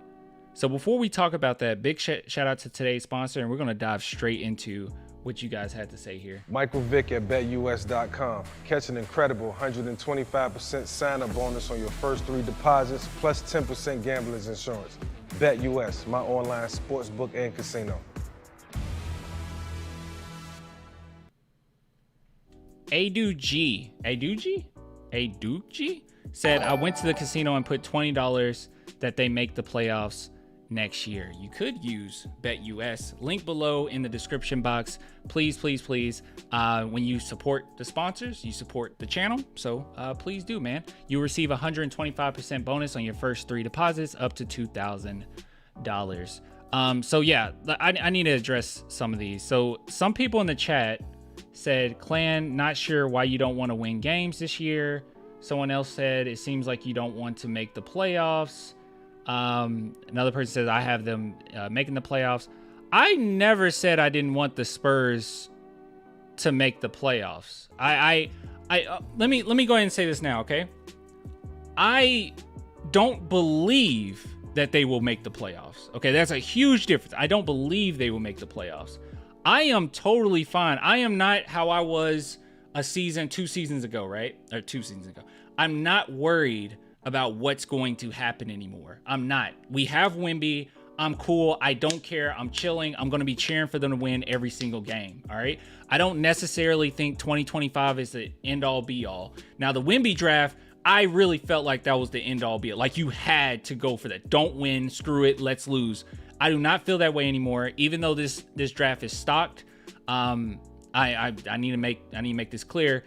So before we talk about that, big shout out to today's sponsor, and we're going to dive straight into what you guys had to say here.
Michael Vick at BetUS.com. Catch an incredible 125% sign-up bonus on your first 3 deposits, plus 10% gambler's insurance. BetUS, my online sportsbook and casino.
Aduji said, I went to the casino and put $20 that they make the playoffs next year. You could use BetUS. Link below in the description box. Please. When you support the sponsors, you support the channel. So please do, man. You receive 125% bonus on your first 3 deposits up to $2,000. So yeah, I need to address some of these. So some people in the chat said, Clan, not sure why you don't want to win games this year. Someone else said, it seems like you don't want to make the playoffs. Another person says, I have them making the playoffs. I never said I didn't want the Spurs to make the playoffs. Let me go ahead and say this now, okay? I don't believe that they will make the playoffs. Okay, that's a huge difference. I don't believe they will make the playoffs. I am totally fine. I am not how I was 2 seasons ago, right? Or 2 seasons ago. I'm not worried about what's going to happen anymore. I'm not. We have Wemby. I'm cool. I don't care. I'm chilling. I'm going to be cheering for them to win every single game. All right. I don't necessarily think 2025 is the end all be all. Now, the Wemby draft, I really felt like that was the end all be all. Like you had to go for that. Don't win. Screw it. Let's lose. I do not feel that way anymore. Even though this draft is stocked, I need to make this clear.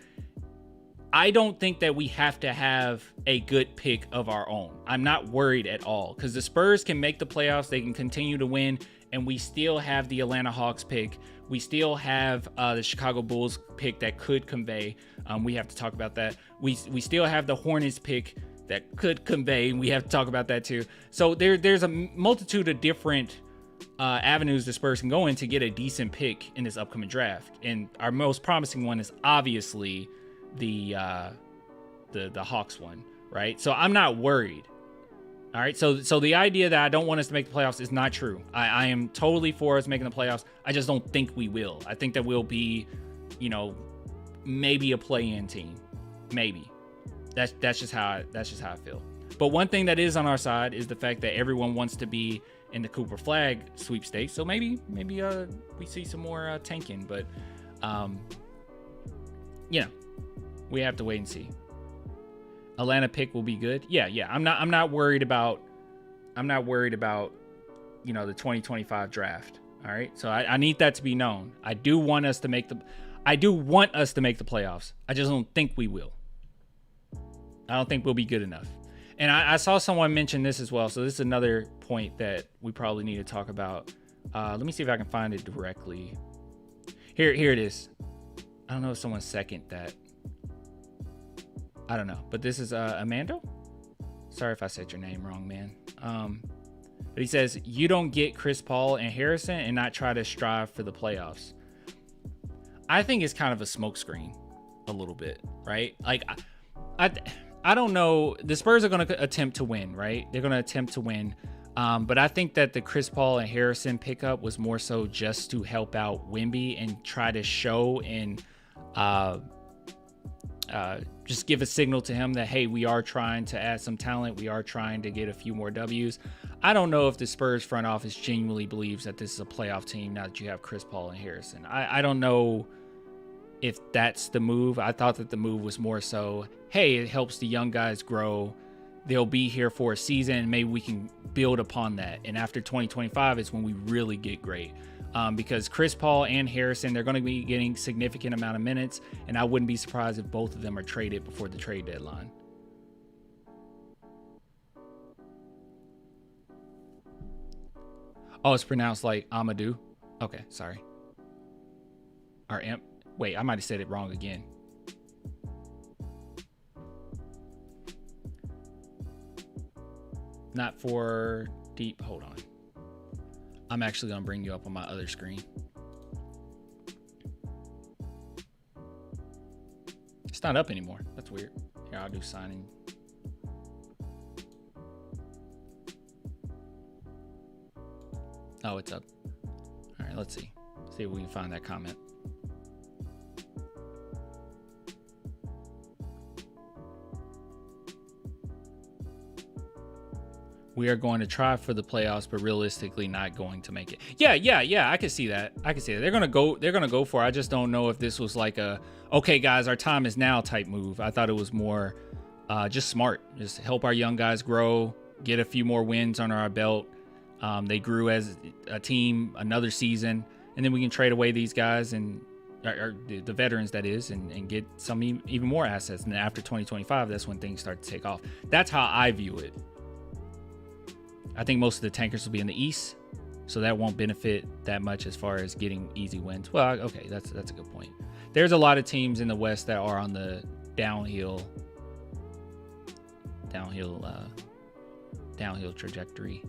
I don't think that we have to have a good pick of our own. I'm not worried at all because the Spurs can make the playoffs. They can continue to win, and we still have the Atlanta Hawks pick. We still have the Chicago Bulls pick that could convey. We have to talk about that. We still have the Hornets pick that could convey. We have to talk about that too. So there's a multitude of different avenues the Spurs can go in to get a decent pick in this upcoming draft. And our most promising one is obviously the Hawks one, right? So I'm not worried. All right. So the idea that I don't want us to make the playoffs is not true. I am totally for us making the playoffs. I just don't think we will. I think that we'll be, maybe a play-in team. Maybe. That's just how I feel. But one thing that is on our side is the fact that everyone wants to be in the Cooper Flag sweepstakes. So maybe we see some more tanking, but we have to wait and see. Atlanta pick will be good. Yeah. I'm not worried about the 2025 draft. All right. So I need that to be known. I do want us to make the playoffs. I just don't think we will. I don't think we'll be good enough. And I saw someone mention this as well. So this is another point that we probably need to talk about. Let me see if I can find it directly. Here it is. I don't know if someone seconded that. I don't know, but this is Amando. Sorry if I said your name wrong, man. But he says, you don't get Chris Paul and Harrison and not try to strive for the playoffs. I think it's kind of a smokescreen a little bit, right? Like, I don't know. The Spurs are going to attempt to win, right? They're going to attempt to win. But I think that the Chris Paul and Harrison pickup was more so just to help out Wemby and try to show and just give a signal to him that, hey, we are trying to add some talent. We are trying to get a few more W's. I don't know if the Spurs front office genuinely believes that this is a playoff team now that you have Chris Paul and Harrison. I don't know if that's the move. I thought that the move was more so, hey, it helps the young guys grow. They'll be here for a season. Maybe we can build upon that. And after 2025 is when we really get great. Because Chris Paul and Harrison, they're going to be getting significant amount of minutes. And I wouldn't be surprised if both of them are traded before the trade deadline. Oh, it's pronounced like Amadou. Okay, sorry. Wait, I might have said it wrong again. Not for deep. Hold on. I'm actually going to bring you up on my other screen. It's not up anymore. That's weird. Here, I'll do signing. Oh, it's up. All right, let's see. See if we can find that comment. We are going to try for the playoffs, but realistically not going to make it. Yeah. I can see that. They're gonna go for it. I just don't know if this was like a, okay, guys, our time is now type move. I thought it was more just smart. Just help our young guys grow, get a few more wins under our belt. They grew as a team another season, and then we can trade away these guys and or the veterans, that is, and get some even more assets. And then after 2025, that's when things start to take off. That's how I view it. I think most of the tankers will be in the East, so that won't benefit that much as far as getting easy wins. Well, okay, that's a good point. There's a lot of teams in the West that are on the downhill trajectory.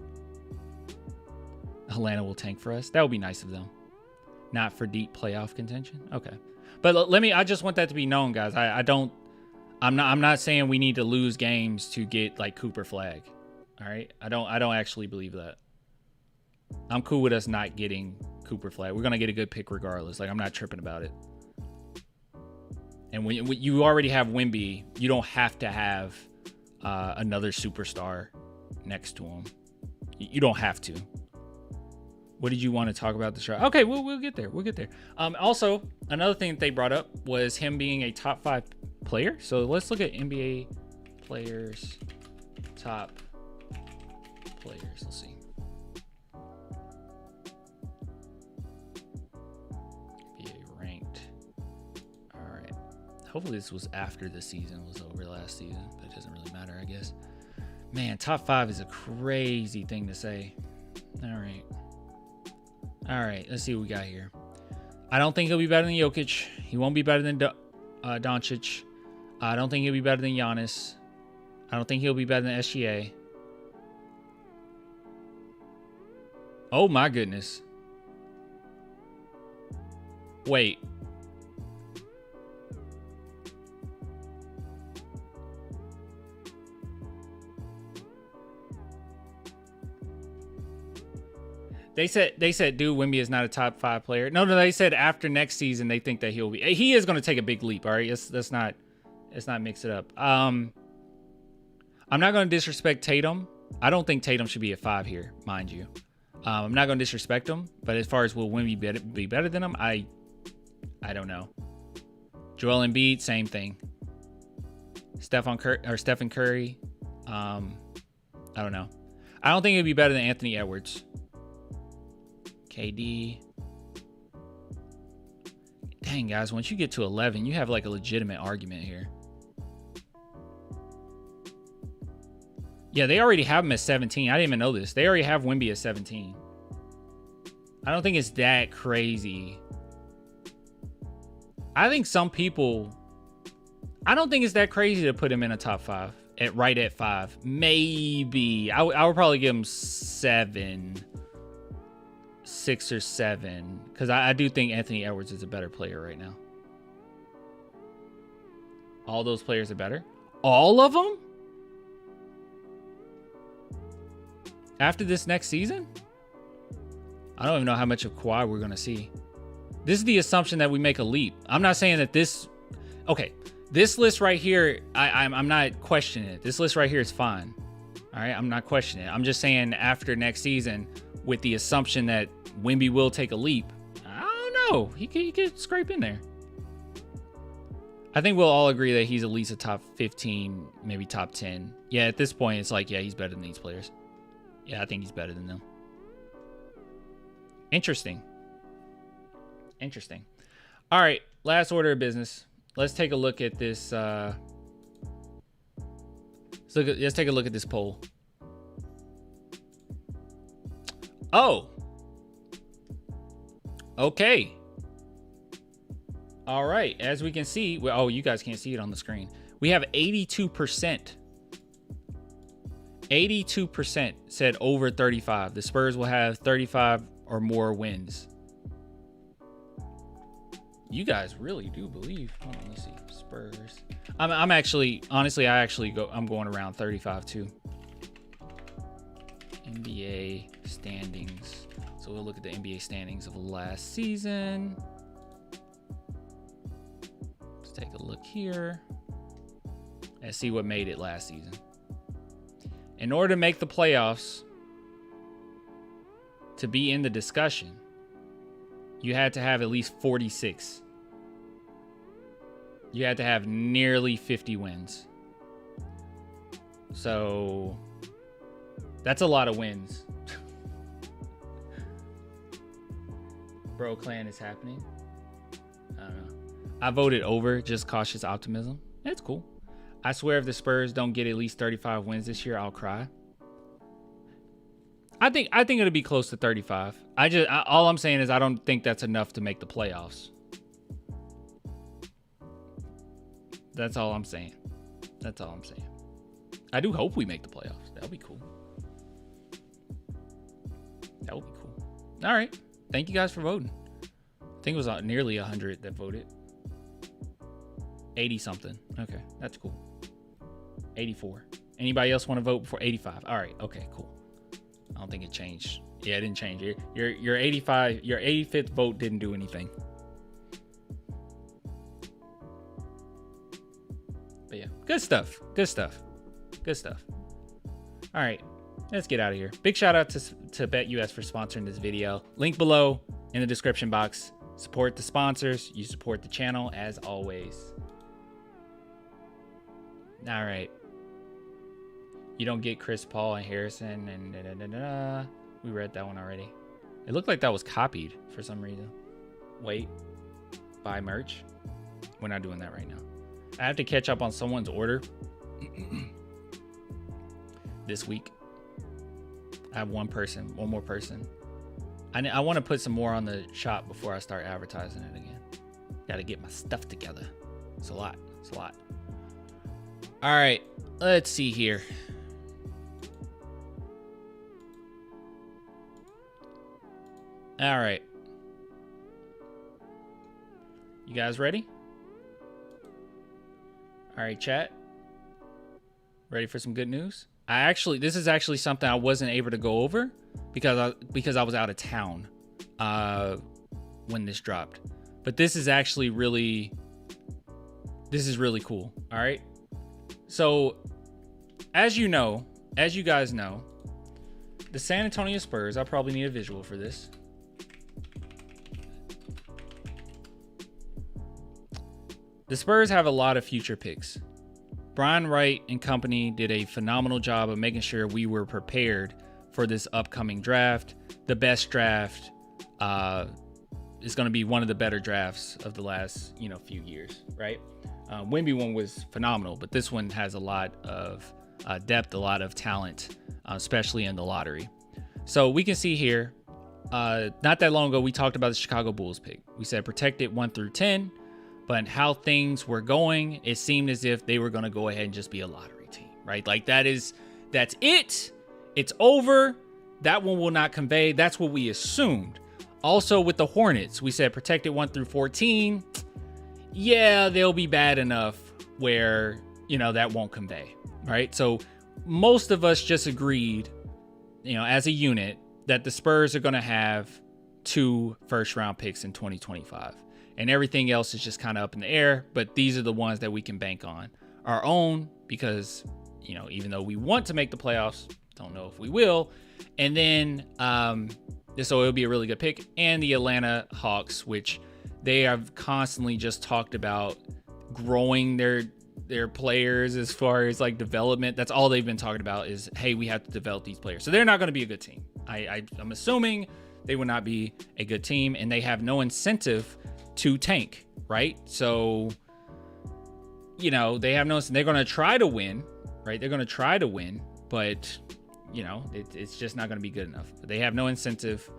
Atlanta will tank for us. That would be nice of them. Not for deep playoff contention. Okay, but I just want that to be known, guys. I'm not saying we need to lose games to get like Cooper flag. All right, I don't actually believe that. I'm cool with us not getting Cooper flag. We're gonna get a good pick regardless. Like, I'm not tripping about it. And when you already have Wemby, you don't have to have another superstar next to him. You don't have to. What did you want to talk about the show? Okay, we'll get there. We'll get there. Also, another thing that they brought up was him being a top 5 player. So let's look at NBA players, top players. Let's see. NBA ranked. All right. Hopefully this was after the season was over last season, but it doesn't really matter, I guess. Man, top 5 is a crazy thing to say. All right, let's see what we got here. I don't think he'll be better than Jokic. He won't be better than Doncic. I don't think he'll be better than Giannis. I don't think he'll be better than SGA. Oh my goodness. Wait. They said, dude, Wemby is not a top 5 player. No, they said after next season they think that he'll be. He is going to take a big leap. All right, let's not mix it up. I'm not going to disrespect Tatum. I don't think Tatum should be at 5 here, mind you. I'm not going to disrespect him, but as far as will Wemby be better than him, I don't know. Joel Embiid, same thing. Stephen Curry, I don't know. I don't think he'd be better than Anthony Edwards. KD. Dang, guys, once you get to 11, you have like a legitimate argument here. Yeah, they already have him at 17. I didn't even know this. They already have Wemby at 17. I don't think it's that crazy. I think some people... I don't think it's that crazy to put him in a top 5. Right at 5. Maybe. I would probably give him 6 or 7, because I do think Anthony Edwards is a better player right now. All those players are better? All of them? After this next season? I don't even know how much of Kawhi we're going to see. This is the assumption that we make a leap. I'm not saying that this... Okay, This list right here, I'm not questioning it. This list right here is fine. All right, I'm not questioning it. I'm just saying after next season, with the assumption that Wemby will take a leap, I don't know. He could scrape in there. I think we'll all agree that he's at least a top 15, maybe top 10. Yeah, at this point, it's like, yeah, he's better than these players. Yeah, I think he's better than them. Interesting. Interesting. All right, last order of business. Let's take a look at this. Let's take a look at this poll. Oh. Okay. All right. As we can see, well, oh, you guys can't see it on the screen. We have 82%. 82% said over 35. The Spurs will have 35 or more wins. You guys really do believe. Hold on, let's see. Spurs. I'm actually, honestly, I'm going around 35 too. NBA standings. So we'll look at the NBA standings of last season. Let's take a look here and see what made it last season. In order to make the playoffs, to be in the discussion, you had to have at least 46. You had to have nearly 50 wins. So that's a lot of wins. Bro, clan is happening. I don't know. I voted over, just cautious optimism. That's cool. I swear if the Spurs don't get at least 35 wins this year, I'll cry. I think it'll be close to 35. All I'm saying is I don't think that's enough to make the playoffs. That's all I'm saying. That's all I'm saying. I do hope we make the playoffs. That'll be cool. That would be cool. All right. Thank you guys for voting. I think it was nearly 100 that voted. 80 something. Okay, that's cool. 84. Anybody else want to vote before 85? All right. Okay, cool. I don't think it changed. Yeah, it didn't change. Your 85, your 85th vote didn't do anything. But yeah, good stuff. Good stuff. Good stuff. All right, let's get out of here. Big shout out to BetUS for sponsoring this video. Link below in the description box. Support the sponsors. You support the channel as always. All right. You don't get Chris Paul and Harrison and we read that one already. It looked like that was copied for some reason. Wait, buy merch. We're not doing that right now. I have to catch up on someone's order this week. I have one more person. I want to put some more on the shop before I start advertising it again. Got to get my stuff together. It's a lot. It's a lot. All right, let's see here. All right. You guys ready? All right, chat. Ready for some good news? This is actually something I wasn't able to go over because I was out of town when this dropped. But this is actually really cool. All right. So, as you guys know, the San Antonio Spurs, I probably need a visual for this. The Spurs have a lot of future picks. Brian Wright and company did a phenomenal job of making sure we were prepared for this upcoming draft. The best draft is going to be one of the better drafts of the last, few years, right? Wemby one was phenomenal, but this one has a lot of depth, a lot of talent, especially in the lottery. So we can see here, not that long ago, we talked about the Chicago Bulls pick. We said protected 1 through 10. But how things were going, it seemed as if they were going to go ahead and just be a lottery team, right? Like that's it. It's over. That one will not convey. That's what we assumed. Also with the Hornets, we said protected 1 through 14. Yeah, they'll be bad enough where, that won't convey, right? So most of us just agreed, as a unit that the Spurs are going to have 2 first-round picks in 2025. and everything else is just kind of up in the air. But these are the ones that we can bank on. Our own, because, you know, even though we want to make the playoffs, don't know if we will. And then, so it'll be a really good pick. And the Atlanta Hawks, which they have constantly just talked about growing their players as far as like development. That's all they've been talking about is, hey, we have to develop these players. So they're not going to be a good team. I'm assuming they will not be a good team, and they have no incentive to tank, right? So, you know, they have no, they're going to try to win, right? They're going to try to win, but, you know, it's just not going to be good enough. They have no incentive.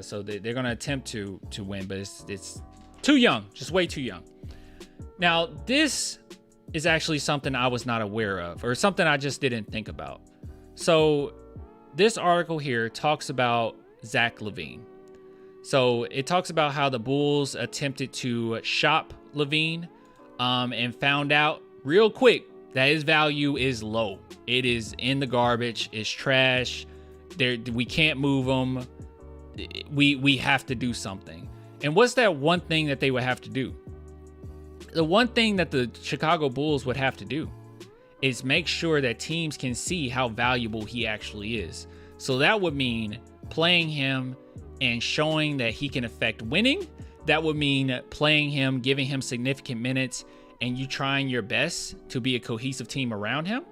So they're going to attempt to win, but it's too young, just way too young. Now, this is actually something I was not aware of, or something I just didn't think about. So this article here talks about Zach LaVine. So it talks about how the Bulls attempted to shop LaVine and found out real quick that his value is low. It is in the garbage. It's trash. We can't move him. We have to do something. And what's that one thing that they would have to do? The one thing that the Chicago Bulls would have to do is make sure that teams can see how valuable he actually is. So that would mean playing him and showing that he can affect winning. That would mean playing him, giving him significant minutes, and you trying your best to be a cohesive team around him.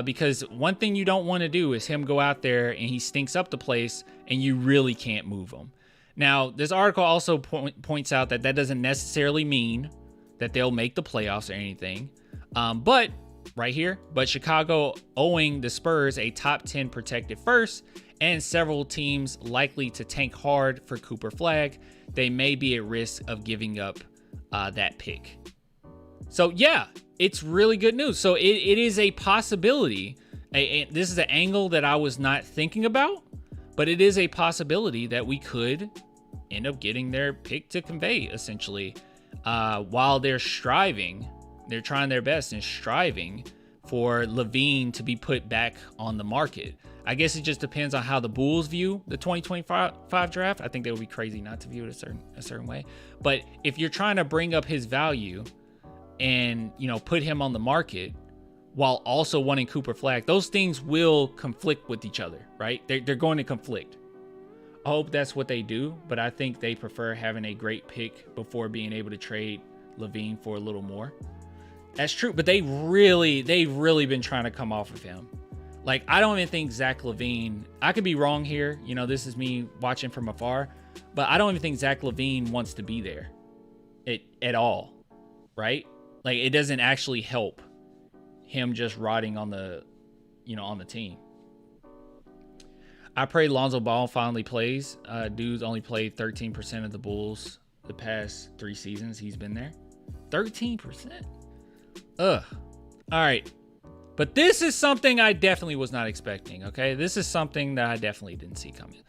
Because one thing you don't want to do is him go out there and he stinks up the place and you really can't move him. Now, this article also points out that doesn't necessarily mean that they'll make the playoffs or anything. But right here, but Chicago owing the Spurs a top 10 protected first and several teams likely to tank hard for Cooper Flag, they may be at risk of giving up that pick. So yeah, it's really good news. So it is a possibility. This is an angle that I was not thinking about, but it is a possibility that we could end up getting their pick to convey, essentially, while they're striving. They're trying their best and striving for LaVine to be put back on the market. I guess it just depends on how the Bulls view the 2025 draft. I think they would be crazy not to view it a certain way. But if you're trying to bring up his value and, you know, put him on the market while also wanting Cooper Flag, those things will conflict with each other, right? They're going to conflict. I hope that's what they do, but I think they prefer having a great pick before being able to trade LaVine for a little more. That's true, but they've really been trying to come off of him. Like, I don't even think Zach LaVine, I could be wrong here, you know, this is me watching from afar, but I don't even think Zach LaVine wants to be there at all, right? Like, it doesn't actually help him just rotting on the, you know, on the team. I pray Lonzo Ball finally plays. Dude's only played 13% of the Bulls the past 3 seasons he's been there. 13%. Ugh. All right. But this is something I definitely was not expecting, okay? This is something that I definitely didn't see coming.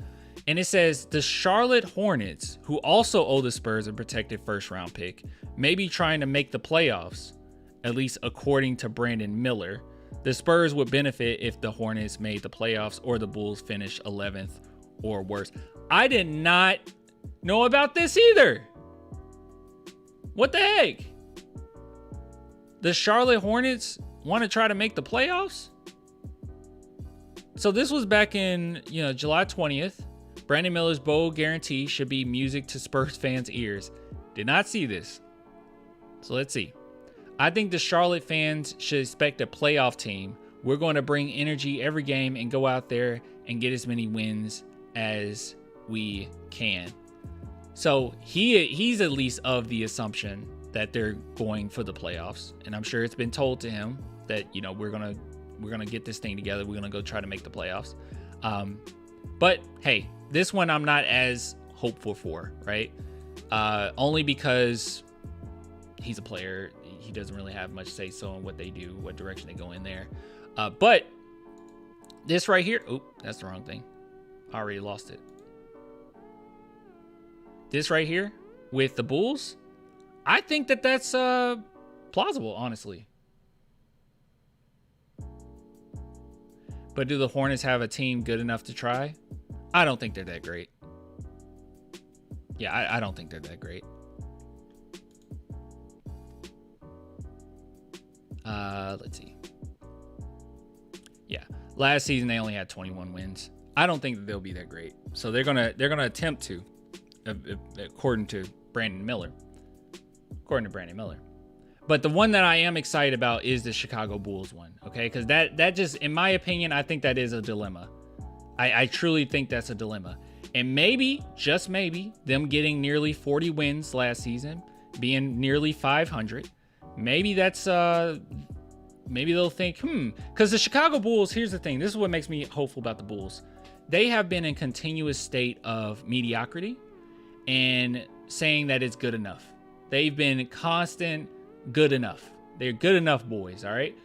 And it says, the Charlotte Hornets, who also owe the Spurs a protected first-round pick, may be trying to make the playoffs, at least according to Brandon Miller. The Spurs would benefit if the Hornets made the playoffs or the Bulls finished 11th or worse. I did not know about this either. What the heck? The Charlotte Hornets want to try to make the playoffs? So this was back in, you know, July 20th. Brandon Miller's bold guarantee should be music to Spurs fans' ears. Did not see this. So let's see. I think the Charlotte fans should expect a playoff team. We're going to bring energy every game and go out there and get as many wins as we can. So he's at least of the assumption that they're going for the playoffs, and I'm sure it's been told to him that, you know, we're gonna get this thing together. We're gonna go try to make the playoffs. But hey, this one I'm not as hopeful for, right? Only because he's a player. He doesn't really have much say so in what they do, what direction they go in there. But this right here, oop, that's the wrong thing. I already lost it. This right here with the Bulls, I think that's plausible, honestly. But do the Hornets have a team good enough to try? I don't think they're that great. Yeah, I don't think they're that great. Let's see. Yeah, last season they only had 21 wins. I don't think that they'll be that great. So they're gonna attempt to, according to Brandon Miller. But the one that I am excited about is the Chicago Bulls one, okay? Because that just, in my opinion, I think that is a dilemma. I truly think that's a dilemma. And maybe, just maybe, them getting nearly 40 wins last season, being nearly 500, maybe that's, maybe they'll think, because the Chicago Bulls, here's the thing. This is what makes me hopeful about the Bulls. They have been in continuous state of mediocrity and saying that it's good enough. They've been constant good enough. They're good enough boys, all right?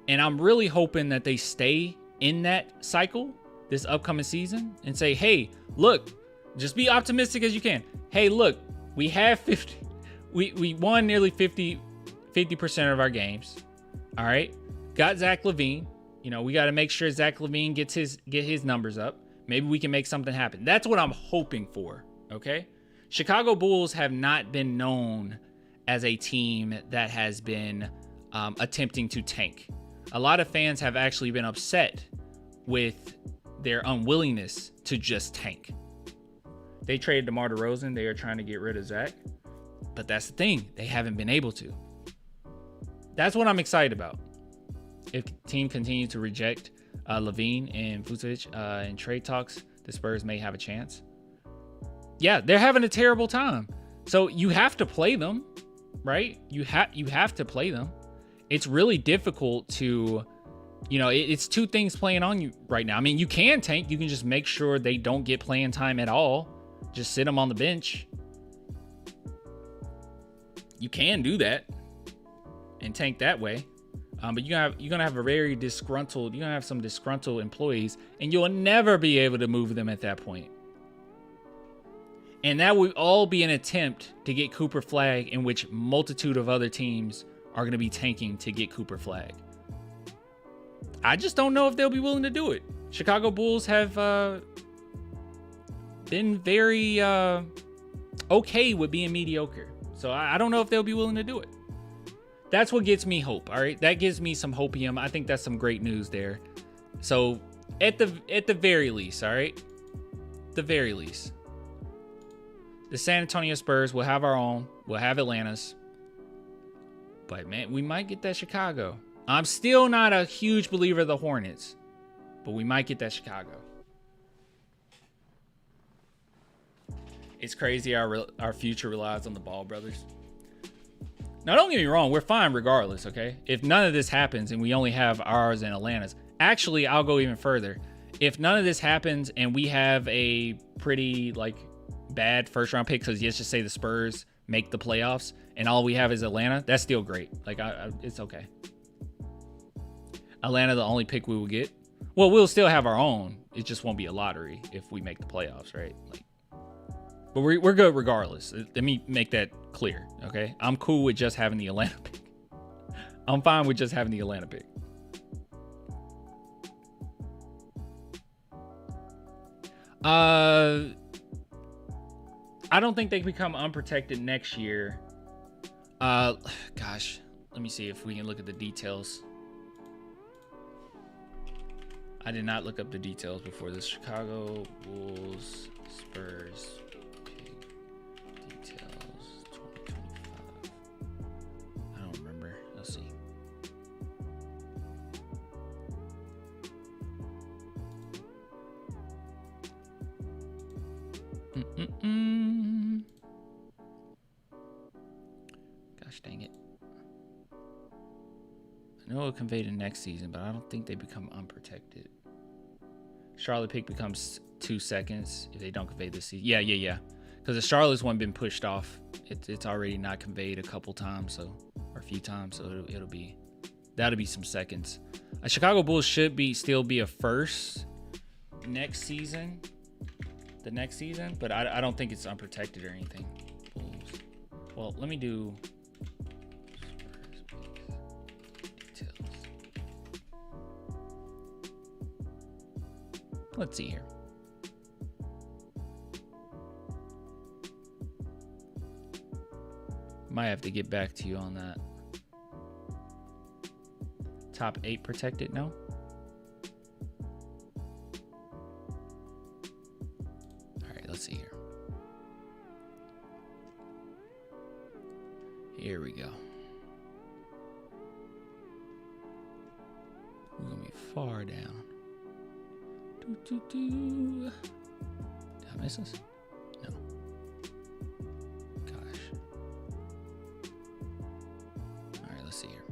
And I'm really hoping that they stay in that cycle this upcoming season and say, hey, look, just be optimistic as you can. Hey, look, we have 50, we won nearly 50% of our games. All right. Got Zach LaVine. You know, we got to make sure Zach LaVine get his numbers up. Maybe we can make something happen. That's what I'm hoping for. Okay. Chicago Bulls have not been known as a team that has been attempting to tank. A lot of fans have actually been upset with their unwillingness to just tank. They traded DeMar DeRozan. They are trying to get rid of Zach. But that's the thing. They haven't been able to. That's what I'm excited about. If the team continues to reject LaVine and Vucevic in trade talks, the Spurs may have a chance. Yeah, they're having a terrible time. So you have to play them, right? You have to play them. It's really difficult to, you know, it's two things playing on you right now. I mean, you can tank. You can just make sure they don't get playing time at all. Just sit them on the bench. You can do that and tank that way. But you're gonna have a very disgruntled, you're gonna have some disgruntled employees, and you'll never be able to move them at that point. And that would all be an attempt to get Cooper Flag, in which multitude of other teams are gonna be tanking to get Cooper Flag. I just don't know if they'll be willing to do it. Chicago Bulls have been very okay with being mediocre. So I don't know if they'll be willing to do it. That's what gets me hope, all right? That gives me some hopium. I think that's some great news there. So at the very least, all right? The very least, the San Antonio Spurs will have our own. We'll have Atlanta's. But, man, we might get that Chicago. I'm still not a huge believer of the Hornets, but we might get that Chicago. It's crazy our future relies on the Ball brothers. Now, don't get me wrong. We're fine regardless, okay? If none of this happens and we only have ours and Atlanta's. Actually, I'll go even further. If none of this happens and we have a pretty, like, bad first-round pick, because let's just say the Spurs make the playoffs and all we have is Atlanta, that's still great. Like, it's okay. Atlanta, the only pick we will get. Well, we'll still have our own. It just won't be a lottery if we make the playoffs, right? Like, but we're good regardless. Let me make that clear, okay? I'm cool with just having the Atlanta pick. I'm fine with just having the Atlanta pick. I don't think they become unprotected next year. Gosh, let me see if we can look at the details. I did not look up the details before this. Chicago Bulls Spurs pick details 2025. I don't remember. Let's see. Gosh dang it. I know it'll convey to next season, but I don't think they become unprotected. Charlotte pick becomes 2 seconds if they don't convey this season. Yeah. Because the Charlotte's one been pushed off. It's already not conveyed a couple times, or a few times, so that'll be some seconds. Chicago Bulls should still be a first next season. The next season, but I don't think it's unprotected or anything. Bulls. Well, let me do details. Let's see here. Might have to get back to you on that. top 8 protected? No. All right, let's see here. Here we go. We're gonna be far down. Did I miss this? No. Gosh. All right, let's see here.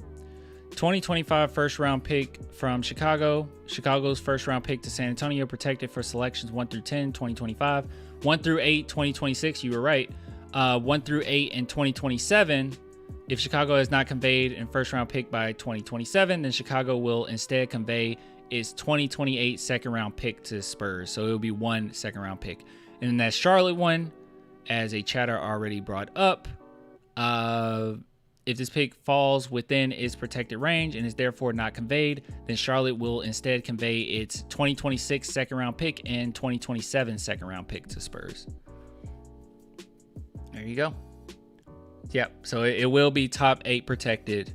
2025 first round pick from Chicago. Chicago's first round pick to San Antonio, protected for selections 1 through 10, 2025. 1 through 8, 2026. You were right. 1 through 8 in 2027. If Chicago has not conveyed a first round pick by 2027, then Chicago will instead convey its 2028 second round pick to Spurs. So it will be 1 second round pick. And then that Charlotte one, as a chatter already brought up, if this pick falls within its protected range and is therefore not conveyed, then Charlotte will instead convey its 2026 second round pick and 2027 second round pick to Spurs. There you go. Yep. So it will be top 8 protected.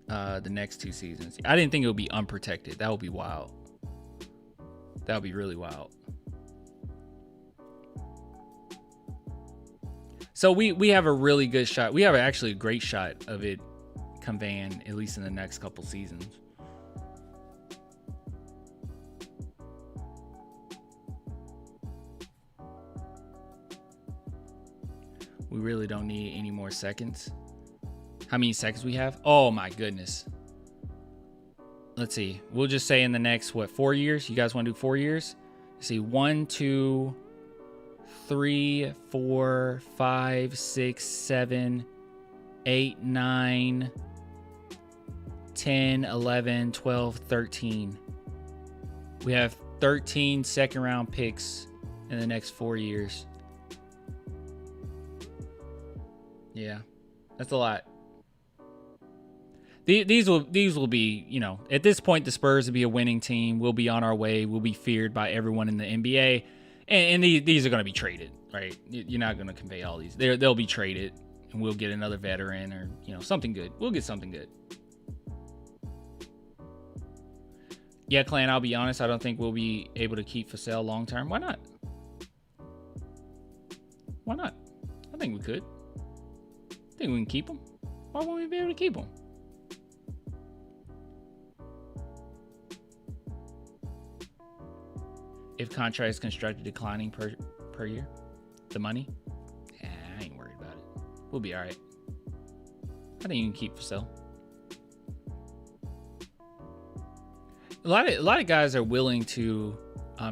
The next 2 seasons. I didn't think it would be unprotected. That would be wild. That would be really wild. So we have a really good shot. We have actually a great shot of it conveying, at least in the next couple seasons. We really don't need any more seconds. How many seconds we have? Oh my goodness. Let's see. We'll just say in the next, 4 years? You guys want to do 4 years? Let's see. 1, 2, 3, 4, 5, 6, 7, 8, 9, 10, 11, 12, 13. We have 13 second round picks in the next 4 years. Yeah, that's a lot. These will be, you know, at this point, the Spurs will be a winning team. We'll be on our way. We'll be feared by everyone in the NBA. And these are going to be traded, right? You're not going to convey all these. They'll be traded, and we'll get another veteran or, you know, something good. We'll get something good. Yeah, Clan, I'll be honest. I don't think we'll be able to keep Vassell long term. Why not? Why not? I think we could. I think we can keep him. Why won't we be able to keep him? If contract is constructed declining per year, the money, I ain't worried about it. We'll be all right. I think you can keep Vassell. A lot of guys are willing to.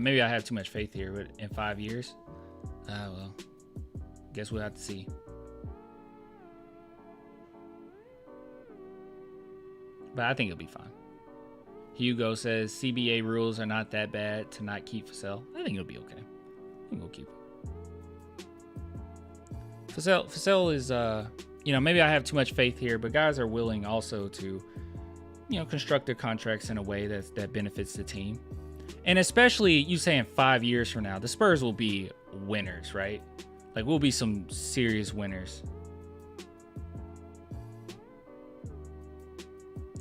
Maybe I have too much faith here, but in 5 years, well, guess we'll have to see. But I think it'll be fine. Hugo says CBA rules are not that bad to not keep Vassell. I think it'll be okay. I think we'll keep him. Vassell is, you know, maybe I have too much faith here, but guys are willing also to, you know, construct their contracts in a way that benefits the team. And especially you saying 5 years from now, the Spurs will be winners, right? Like we'll be some serious winners.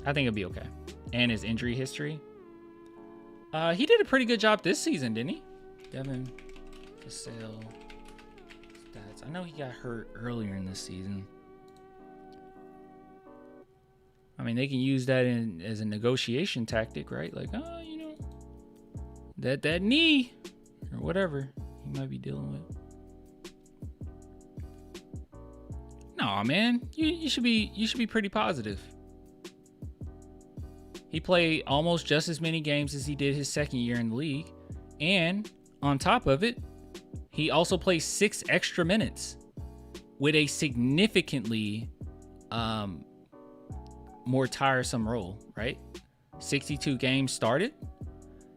I think it'll be okay. And his injury history. He did a pretty good job this season, didn't he? Devin Vassell stats. I know he got hurt earlier in this season. I mean, they can use that as a negotiation tactic, right? Like, oh, you know, that knee or whatever he might be dealing with. No, man, you should be pretty positive. He played almost just as many games as he did his second year in the league. And on top of it, he also played 6 extra minutes with a significantly more tiresome role, right? 62 games started.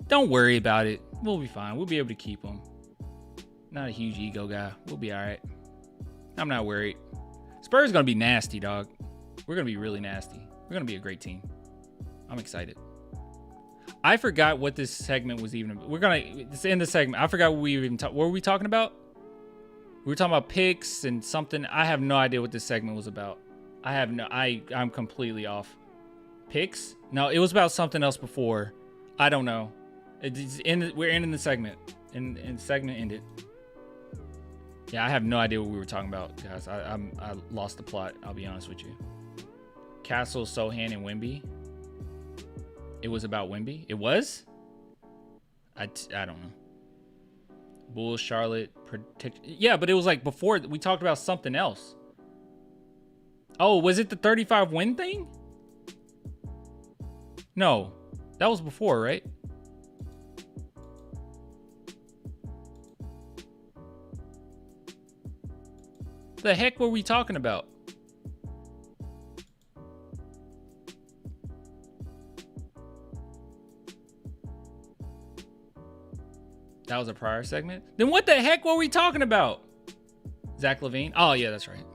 Don't worry about it. We'll be fine. We'll be able to keep him. Not a huge ego guy. We'll be all right. I'm not worried. Spurs are going to be nasty, dog. We're going to be really nasty. We're going to be a great team. I'm excited. I forgot what this segment was even. We're going to end the segment. I forgot what we even what were we talking about? We were talking about picks and something. I have no idea what this segment was about. I'm completely off. Picks? No, it was about something else before. I don't know. We're ending the segment. And segment ended. Yeah, I have no idea what we were talking about, guys. I lost the plot. I'll be honest with you. Castle, Sohan, and Wemby. It was about Wemby. It was. I don't know. Bulls, Charlotte, yeah, but it was like before we talked about something else. Oh, was it the 35 win thing? No, that was before, right? The heck were we talking about? That was a prior segment? Then what the heck were we talking about? Zach LaVine? Oh, yeah, that's right.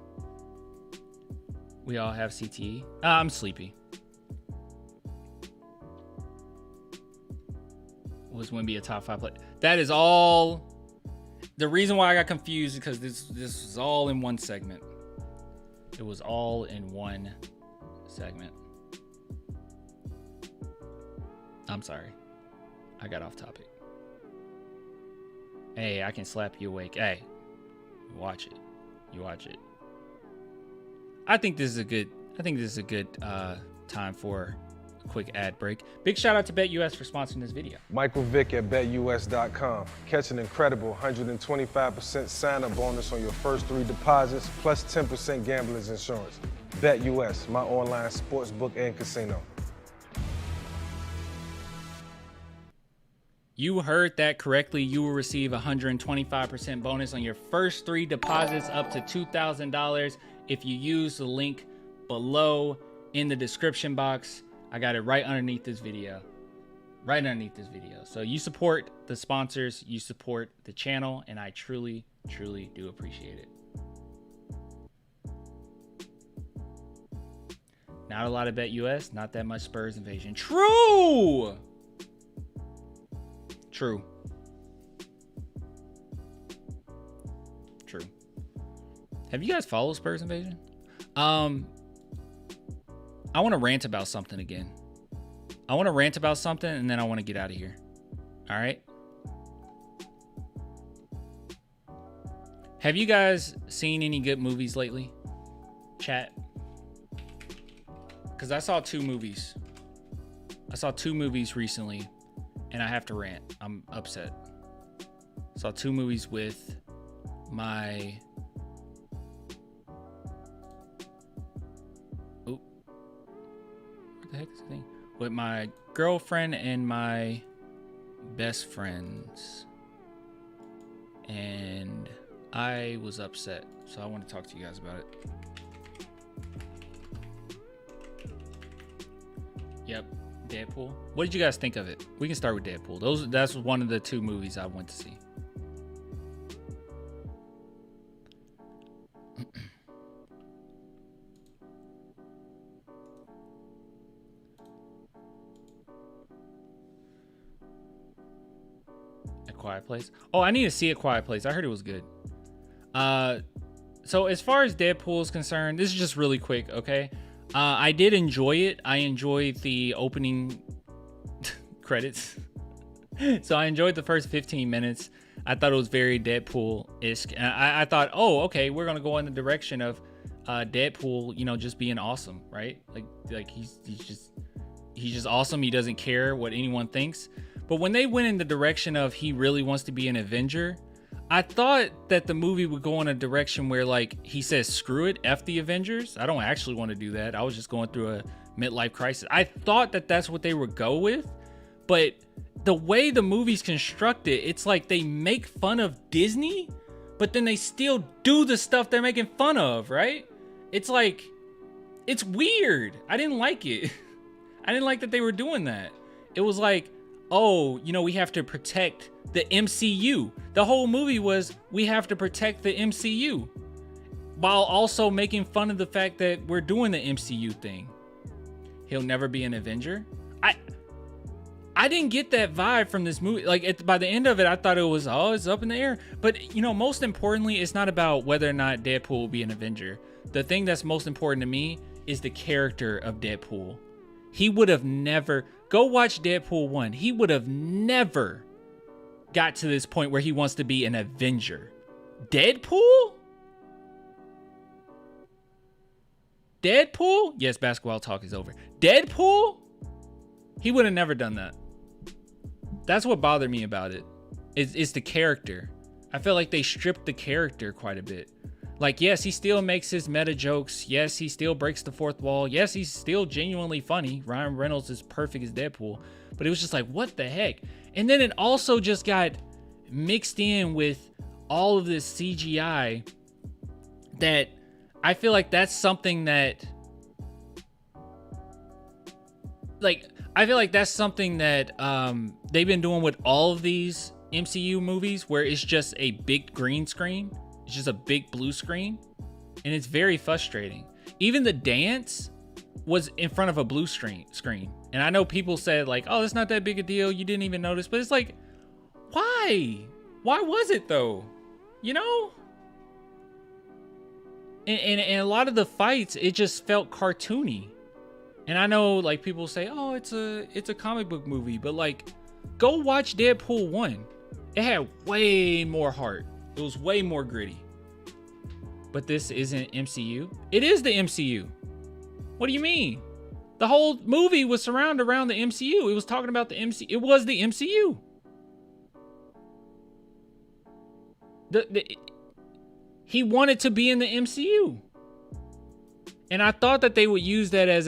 We all have CTE. I'm sleepy. Was Wemby a top 5 player? That is all. The reason why I got confused is because this was all in one segment. It was all in one segment. I'm sorry. I got off topic. Hey, I can slap you awake. Hey, watch it. You watch it. I think this is a good time for a quick ad break. Big shout out to BetUS for sponsoring this video.
Michael Vick at BetUS.com. Catch an incredible 125% sign-up bonus on your first 3 deposits, plus 10% gambler's insurance. BetUS, my online sportsbook and casino.
You heard that correctly. You will receive a 125% bonus on your first 3 deposits up to $2,000 if you use the link below in the description box. I got it right underneath this video. Right underneath this video. So you support the sponsors, you support the channel, and I truly, truly do appreciate it. Not a lot of BetUS, not that much Spurs invasion. True! True. True. Have you guys followed Spurs Invasion? I want to rant about something again. I want to rant about something and then I want to get out of here. All right. Have you guys seen any good movies lately? Chat. Because I saw 2 movies. I saw 2 movies recently. And I have to rant. I'm upset. Saw 2 movies with my... Oop. What the heck is the thing? With my girlfriend and my best friends. And I was upset. So I want to talk to you guys about it. Yep. Deadpool. What did you guys think of it? We can start with Deadpool. That's one of the 2 movies I went to see. A Quiet Place. Oh, I need to see A Quiet Place. I heard it was good. So as far as Deadpool is concerned, this is just really quick, okay? I did enjoy it. I enjoyed the opening credits. So I enjoyed the first 15 minutes. I thought it was very Deadpool-esque. And I thought, oh, okay, we're going to go in the direction of Deadpool, you know, just being awesome, right? Like he's just awesome. He doesn't care what anyone thinks. But when they went in the direction of he really wants to be an Avenger, I thought that the movie would go in a direction where, like, he says, screw it, F the Avengers. I don't actually want to do that. I was just going through a midlife crisis. I thought that that's what they would go with. But the way the movie's constructed, it's like they make fun of Disney, but then they still do the stuff they're making fun of, right? It's like, it's weird. I didn't like it. I didn't like that they were doing that. It was like, oh, you know, we have to protect the MCU. The whole movie was we have to protect the MCU while also making fun of the fact that we're doing the MCU thing. He'll never be an Avenger. I didn't get that vibe from this movie. Like by the end of it, I thought it was, oh, it's up in the air. But you know, most importantly, it's not about whether or not Deadpool will be an Avenger. The thing that's most important to me is the character of Deadpool. He would have never, go watch Deadpool 1. He would have never got to this point where he wants to be an Avenger. Deadpool? Deadpool? Yes, basketball talk is over. Deadpool? He would have never done that. That's what bothered me about it. It's the character. I feel like they stripped the character quite a bit. Like, yes, he still makes his meta jokes. Yes, he still breaks the fourth wall. Yes, he's still genuinely funny. Ryan Reynolds is perfect as Deadpool. But it was just like, what the heck? And then it also just got mixed in with all of this CGI that I feel like that's something that, like, I feel like that's something that they've been doing with all of these MCU movies, where it's just a big green screen. It's just a big blue screen, and it's very frustrating. Even the dance was in front of a blue screen. And I know people said like, oh, it's not that big a deal, you didn't even notice, but it's like, why was it though? You know? And a lot of the fights, it just felt cartoony. And I know like people say, oh, it's a comic book movie, but like, go watch Deadpool 1. It had way more heart. It was way more gritty. But this isn't MCU. It is the MCU. What do you mean? The whole movie was surrounded around the MCU. It was talking about the MCU. It was the MCU. He wanted to be in the MCU. And I thought that they would use that as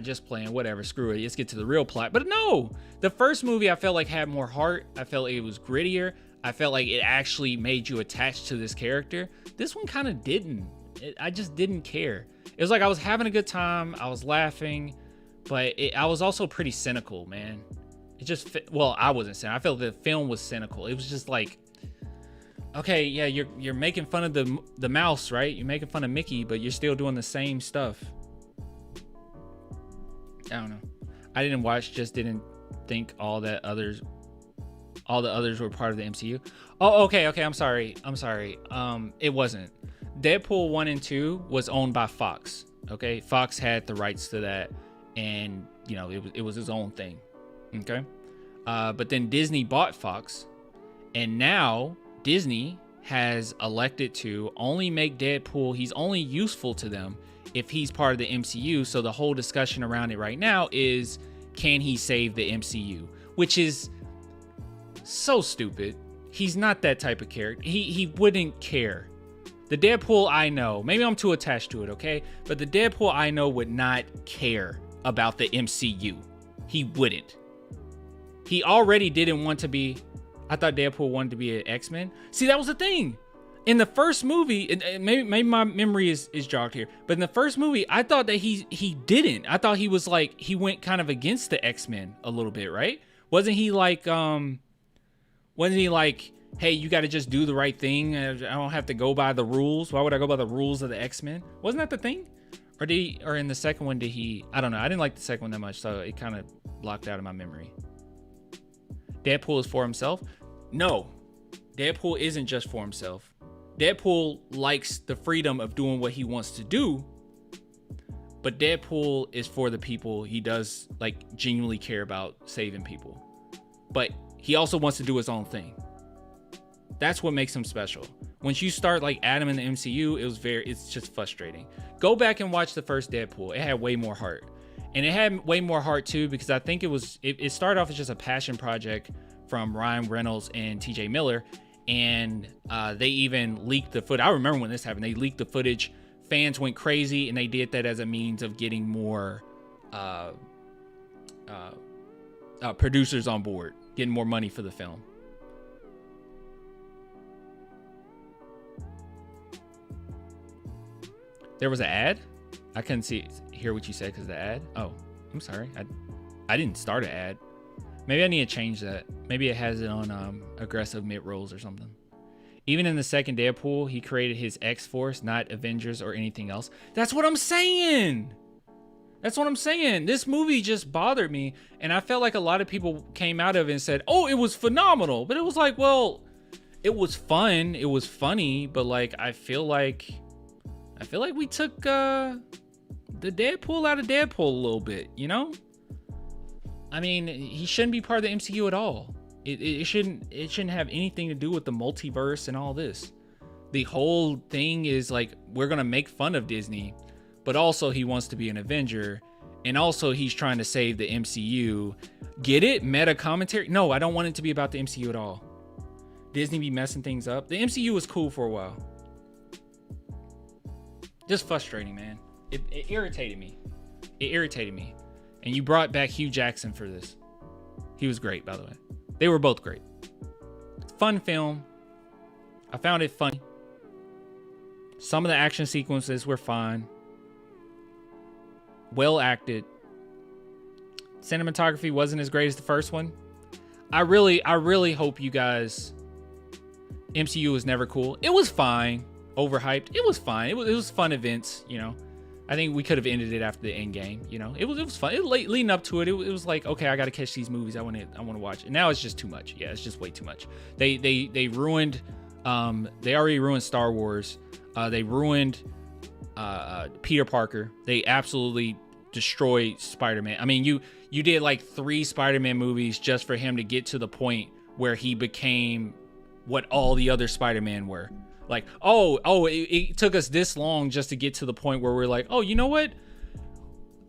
just playing, whatever, screw it, let's get to the real plot. But no, the first movie I felt like had more heart. I felt like it was grittier. I felt like it actually made you attached to this character. This one kind of didn't. I just didn't care. It was like I was having a good time. I was laughing, but I was also pretty cynical, man. It just, well, I wasn't cynical. I felt the film was cynical. It was just like, okay, yeah, you're making fun of the mouse, right? You're making fun of Mickey, but you're still doing the same stuff. I don't know. I didn't watch, just didn't think all the others were part of the MCU. Oh, okay, I'm sorry. It wasn't. Deadpool 1 and 2 was owned by Fox. Okay, Fox had the rights to that, and you know, it was his own thing. Okay, but then Disney bought Fox, and now Disney has elected to only make Deadpool, he's only useful to them if he's part of the MCU. So the whole discussion around it right now is, can he save the MCU? Which is so stupid. He's not that type of character. He wouldn't care. The Deadpool I know, maybe I'm too attached to it, okay? But the Deadpool I know would not care about the MCU. He wouldn't. He already didn't want to be, I thought Deadpool wanted to be an X-Men. See, that was the thing. In the first movie, maybe my memory is jogged here, but in the first movie, I thought that he didn't. I thought he was like, he went kind of against the X-Men a little bit, right? Wasn't he like, hey, you got to just do the right thing? I don't have to go by the rules. Why would I go by the rules of the X-Men? Wasn't that the thing? Or in the second one, did he, I don't know. I didn't like the second one that much, so it kind of blocked out of my memory. Deadpool is for himself? No, Deadpool isn't just for himself. Deadpool likes the freedom of doing what he wants to do, but Deadpool is for the people. He does like genuinely care about saving people, but he also wants to do his own thing. That's what makes him special. Once you start like Adam in the MCU, it's just frustrating. Go back and watch the first Deadpool. It had way more heart. And it had way more heart too, because I think it started off as just a passion project from Ryan Reynolds and TJ Miller. And they even leaked the footage. I remember when this happened. They leaked the footage. Fans went crazy, and they did that as a means of getting more producers on board, getting more money for the film. There was an ad? I couldn't hear what you said because of the ad. Oh, I'm sorry. I didn't start an ad. Maybe I need to change that. Maybe it has it on aggressive mid-rolls or something. Even in the second Deadpool, he created his X-Force, not Avengers or anything else. That's what I'm saying. That's what I'm saying. This movie just bothered me. And I felt like a lot of people came out of it and said, oh, it was phenomenal. But it was like, well, it was fun. It was funny. But like, I feel like we took the Deadpool out of Deadpool a little bit, you know? I mean, he shouldn't be part of the MCU at all. It shouldn't have anything to do with the multiverse and all this. The whole thing is like, we're going to make fun of Disney, but also he wants to be an Avenger. And also he's trying to save the MCU. Get it? Meta commentary? No, I don't want it to be about the MCU at all. Disney be messing things up. The MCU was cool for a while. Just frustrating, man. It irritated me. It irritated me. And you brought back Hugh Jackson for this. He was great, by the way. They were both great. Fun film. I found it funny. Some of the action sequences were fine. Well acted. Cinematography wasn't as great as the first one. I really hope you guys... MCU was never cool. It was fine. Overhyped. It was fine. It was fun events, you know. I think we could have ended it after the end game, you know. It was fun. Leading up to it, it was like, okay, I got to catch these movies. I want to watch. And now it's just too much. Yeah, it's just way too much. They ruined. They already ruined Star Wars. They ruined Peter Parker. They absolutely destroyed Spider-Man. I mean, you did like 3 Spider-Man movies just for him to get to the point where he became what all the other Spider-Man were. Like, it took us this long just to get to the point where we're like, oh, you know what?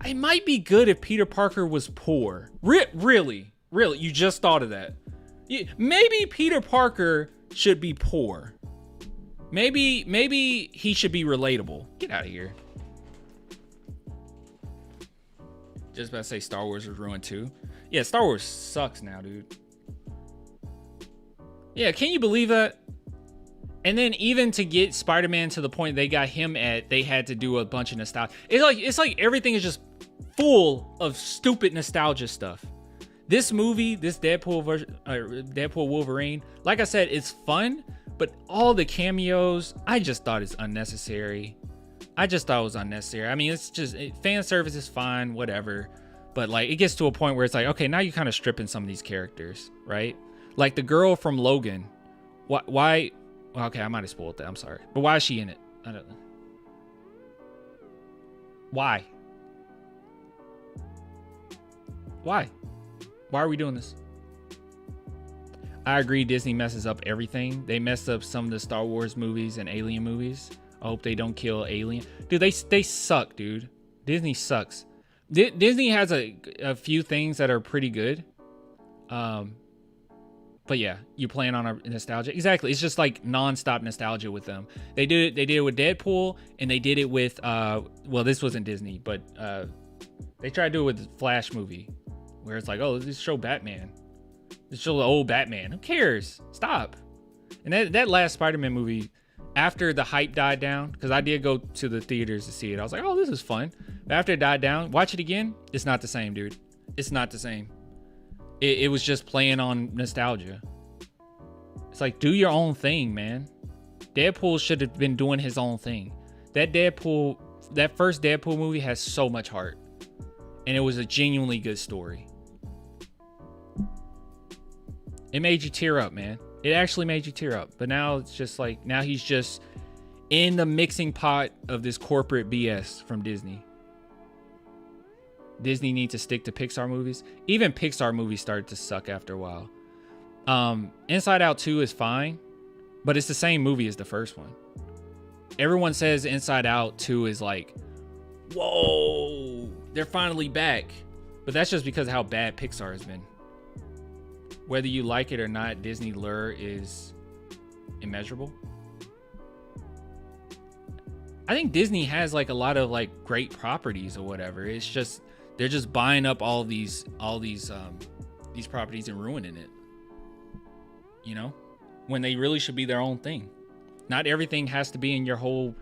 It might be good if Peter Parker was poor. Really? You just thought of that? Maybe Peter Parker should be poor. Maybe he should be relatable. Get out of here. Just about to say Star Wars was ruined too. Yeah, Star Wars sucks now, dude. Yeah, can you believe that? And then even to get Spider-Man to the point they got him at, they had to do a bunch of nostalgia. It's like everything is just full of stupid nostalgia stuff. This movie, this Deadpool Wolverine, like I said, it's fun, but all the cameos, I just thought it's unnecessary. I just thought it was unnecessary. I mean, it's just fan service is fine, whatever. But like, it gets to a point where it's like, okay, now you're kind of stripping some of these characters, right? Like the girl from Logan. Why? Okay, I might have spoiled that. I'm sorry. But why is she in it? I don't know. Why? Why are we doing this? I agree Disney messes up everything. They messed up some of the Star Wars movies and Alien movies. I hope they don't kill Alien. Dude, they suck, dude. Disney sucks. Disney has a few things that are pretty good. But yeah, you playing on a nostalgia. Exactly. It's just like nonstop nostalgia with them. They did it with Deadpool, and they did it with well, this wasn't Disney, but they tried to do it with the Flash movie, where it's like, oh, let's show Batman. Let's show the old Batman. Who cares? Stop. And that last Spider-Man movie, after the hype died down, because I did go to the theaters to see it. I was like, oh, this is fun. But after it died down, watch it again. It's not the same, dude. It's not the same. It was just playing on nostalgia. It's like, do your own thing, man. Deadpool should have been doing his own thing. That first Deadpool movie has so much heart. And it was a genuinely good story. It made you tear up, man. It actually made you tear up. But now it's just like, now he's just in the mixing pot of this corporate BS from Disney. Disney needs to stick to Pixar movies. Even Pixar movies started to suck after a while. Inside Out 2 is fine, but it's the same movie as the first one. Everyone says Inside Out 2 is like, whoa, they're finally back. But that's just because of how bad Pixar has been. Whether you like it or not, Disney lure is immeasurable. I think Disney has like a lot of like great properties or whatever. It's just they're just buying up all these properties and ruining it. You know, when they really should be their own thing. Not everything has to be in your whole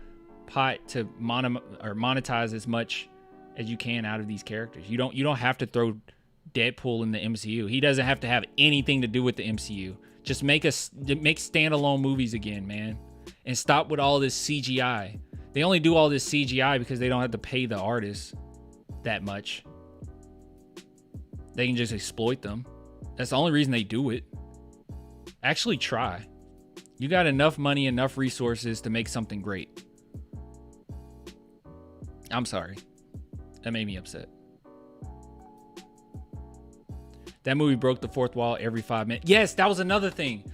pot to monetize as much as you can out of these characters. You don't have to throw Deadpool in the MCU. He doesn't have to have anything to do with the MCU. Just make standalone movies again, man, and stop with all this CGI. They only do all this CGI because they don't have to pay the artists. that much. They can just exploit them. That's the only reason they do it. Actually try. You got enough money, enough resources to make something great. I'm sorry. That made me upset. That movie broke the fourth wall every 5 minutes. Yes, that was another thing.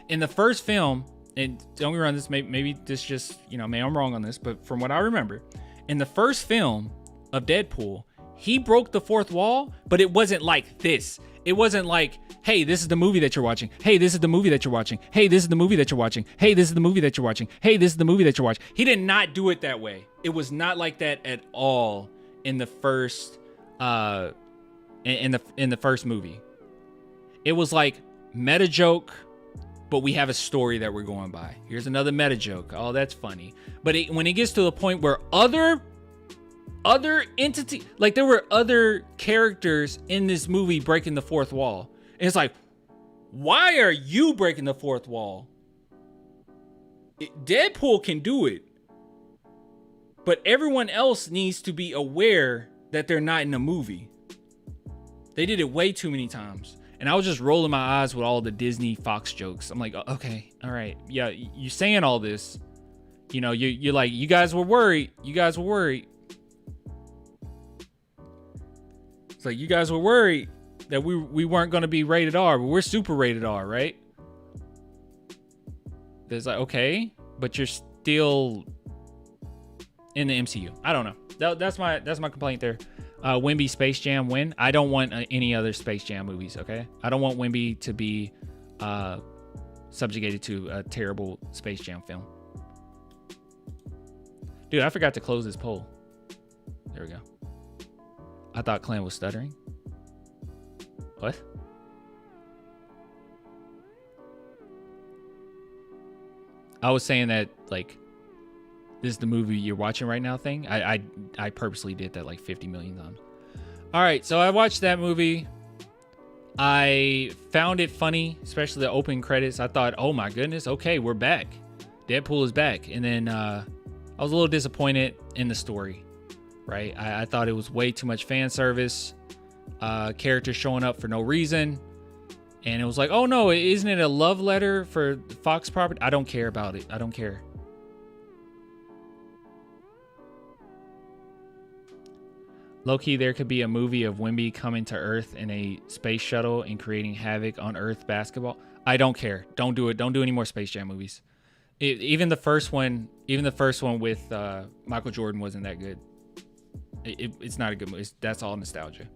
In the first film, and don't get me wrong, this maybe this just, maybe I'm wrong on this, but from what I remember, in the first film of Deadpool, he broke the fourth wall, but it wasn't like this. It wasn't like, hey, this is the movie that you're watching. Hey, this is the movie that you're watching. Hey, this is the movie that you're watching. Hey, this is the movie that you're watching. Hey, this is the movie that you're watching. He did not do it that way. It was not like that at all in the first in the first movie. It was like meta joke, but we have a story that we're going by. Here's another meta joke. Oh, that's funny. But when it gets to the point where other entity, like there were other characters in this movie breaking the fourth wall, and it's like, why are you breaking the fourth wall? Deadpool can do it, but everyone else needs to be aware that they're not in a movie. They did it way too many times. And I was just rolling my eyes with all the Disney Fox jokes. I'm like, okay, all right. Yeah, you saying all this. You're like, you guys were worried. It's like, you guys were worried that we weren't going to be rated R, but we're super rated R, right? There's like, okay, but you're still in the MCU. I don't know. That's my complaint there. Wemby Space Jam win. I don't want any other Space Jam movies, okay? I don't want Wemby to be subjugated to a terrible Space Jam film. Dude, I forgot to close this poll. There we go. I thought Clan was stuttering. What? I was saying that, like, this is the movie you're watching right now thing. I purposely did that like 50 million times. All right, so I watched that movie. I found it funny, especially the opening credits. I thought, oh my goodness, okay, we're back. Deadpool is back. And then I was a little disappointed in the story, right? I thought it was way too much fan service, characters showing up for no reason. And it was like, oh no, isn't it a love letter for Fox property? I don't care about it. I don't care. Low-key, there could be a movie of Wemby coming to Earth in a space shuttle and creating havoc on Earth basketball. I don't care. Don't do it. Don't do any more Space Jam movies. Even the first one with Michael Jordan wasn't that good. It's not a good movie. That's all nostalgia.